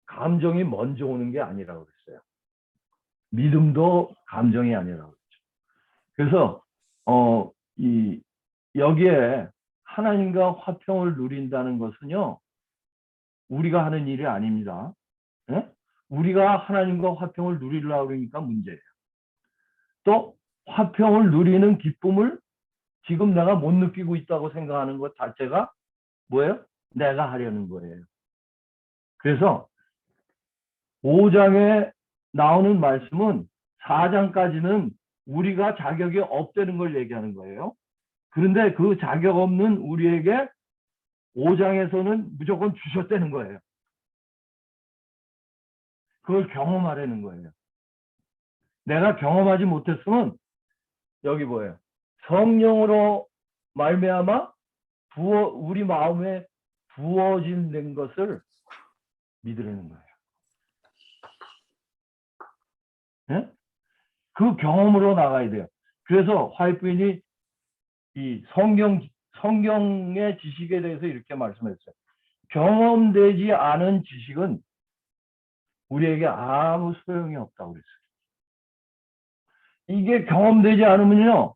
Speaker 1: 감정이 먼저 오는 게 아니라고 그랬어요. 믿음도 감정이 아니라고 그랬죠. 그래서 여기에 하나님과 화평을 누린다는 것은요, 우리가 하는 일이 아닙니다. 네? 우리가 하나님과 화평을 누리려고 그러니까 문제예요. 또 화평을 누리는 기쁨을 지금 내가 못 느끼고 있다고 생각하는 것 자체가 뭐예요? 내가 하려는 거예요. 그래서 5장에 나오는 말씀은 4장까지는 우리가 자격이 없다는 걸 얘기하는 거예요. 그런데 그 자격 없는 우리에게 5장에서는 무조건 주셨다는 거예요. 그걸 경험하려는 거예요. 내가 경험하지 못했으면 여기 뭐예요? 성령으로 말미암아 우리 마음에 부어진 것을 믿으려는 거예요. 네? 그 경험으로 나가야 돼요. 그래서 화이트인이 이 성경의 지식에 대해서 이렇게 말씀했어요. 경험되지 않은 지식은 우리에게 아무 소용이 없다고 그랬어요. 이게 경험되지 않으면요,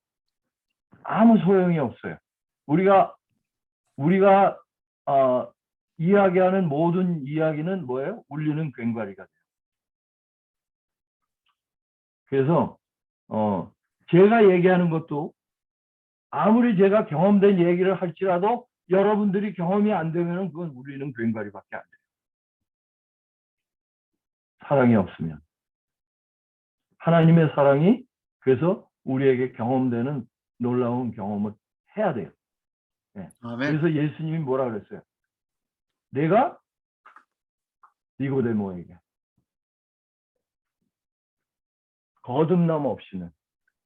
Speaker 1: 아무 소용이 없어요. 우리가 이야기하는 모든 이야기는 뭐예요? 울리는 괭과리가 돼요. 그래서 제가 얘기하는 것도 아무리 제가 경험된 얘기를 할지라도 여러분들이 경험이 안 되면 그건 울리는 괭과리밖에 안 돼요. 사랑이 없으면. 하나님의 사랑이 그래서 우리에게 경험되는 놀라운 경험을 해야 돼요. 네.
Speaker 3: 아멘.
Speaker 1: 그래서 예수님이 뭐라 그랬어요? 내가 니고데모에게 거듭남 없이는,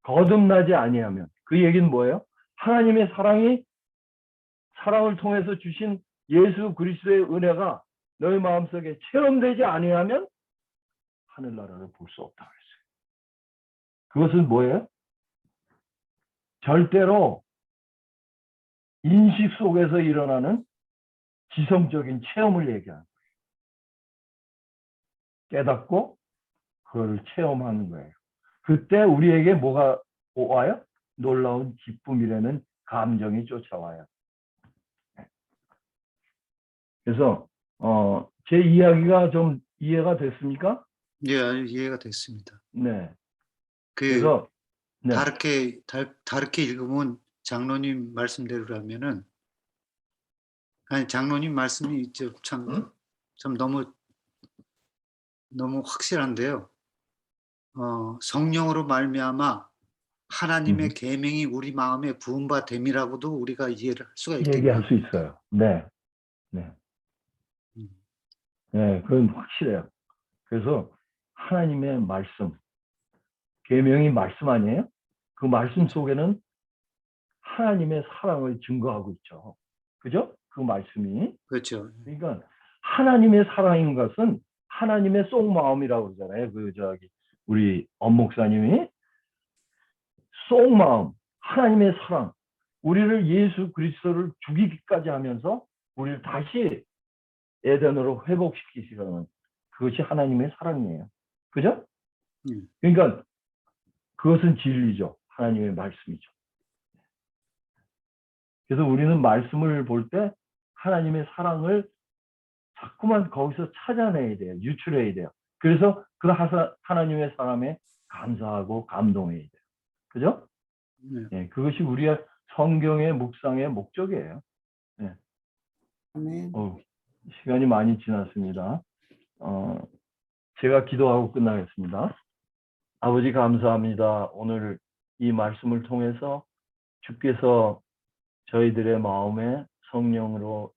Speaker 1: 거듭나지 아니하면, 그 얘기는 뭐예요? 하나님의 사랑을 통해서 주신 예수 그리스도의 은혜가 너희 마음속에 체험되지 아니하면 하늘나라를 볼 수 없다고 했어요. 그것은 뭐예요? 절대로 인식 속에서 일어나는 지성적인 체험을 얘기하는 거예요. 깨닫고 그거를 체험하는 거예요. 그때 우리에게 뭐가 와요? 놀라운 기쁨이라는 감정이 쫓아와요. 그래서 제 이야기가 좀 이해가 됐습니까?
Speaker 3: 예, 이해가 됐습니다.
Speaker 1: 네.
Speaker 3: 그
Speaker 1: 그래서 네.
Speaker 3: 다르게 읽으면 장로님 말씀대로라면은 아니 장로님 말씀이 참 너무 확실한데요. 성령으로 말미암아 하나님의 계명이 우리 마음에 부은 바 됨이라고도 우리가 이해를 할 수가 있겠네요.
Speaker 1: 얘기할 수 있어요. 네. 네.
Speaker 3: 음.
Speaker 1: 네, 그건 확실해요. 그래서 하나님의 말씀, 계명이 말씀 아니에요? 그 말씀 속에는 하나님의 사랑을 증거하고 있죠. 그죠? 그 말씀이.
Speaker 3: 그렇죠.
Speaker 1: 그러니까 하나님의 사랑인 것은 하나님의 속마음이라고 그러잖아요. 우리 엄 목사님이 속마음, 하나님의 사랑, 우리를 예수 그리스도를 죽이기까지 하면서 우리를 다시 에덴으로 회복시키시려는 그것이 하나님의 사랑이에요. 그죠? 그러니까 그것은 진리죠. 하나님의 말씀이죠. 그래서 우리는 말씀을 볼 때 하나님의 사랑을 자꾸만 거기서 찾아내야 돼요. 유출해야 돼요. 그래서 그 하나님의 사랑에 감사하고 감동해야 돼요. 그죠? 네, 그것이 우리의 성경의 묵상의 목적이에요. 네.
Speaker 2: 아멘.
Speaker 1: 시간이 많이 지났습니다. 제가 기도하고 끝나겠습니다. 아버지 감사합니다. 오늘 이 말씀을 통해서 주께서 저희들의 마음에 성령으로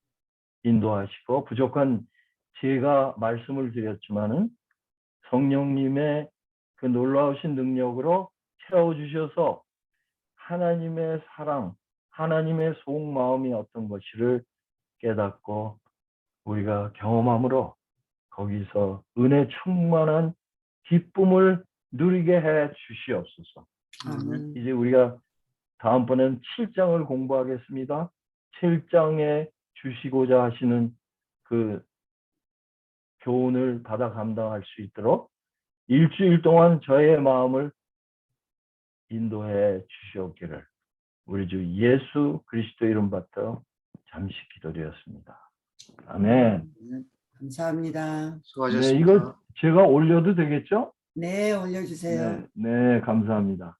Speaker 1: 인도하시고 부족한 제가 말씀을 드렸지만은 성령님의 그 놀라우신 능력으로 채워주셔서 하나님의 사랑, 하나님의 속마음이 어떤 것을 깨닫고 우리가 경험함으로 거기서 은혜 충만한 기쁨을 누리게 해 주시옵소서.
Speaker 2: 아멘.
Speaker 1: 이제 우리가 다음번엔 7장을 공부하겠습니다. 7장에 주시고자 하시는 그 교훈을 받아 감당할 수 있도록 일주일 동안 저의 마음을 인도해 주시옵기를 우리 주 예수 그리스도 이름 받들어 잠시 기도드렸습니다. 아멘.
Speaker 2: 감사합니다.
Speaker 1: 네,
Speaker 3: 수고하셨습니다.
Speaker 1: 이거 제가 올려도 되겠죠?
Speaker 2: 네, 올려주세요.
Speaker 1: 네, 감사합니다.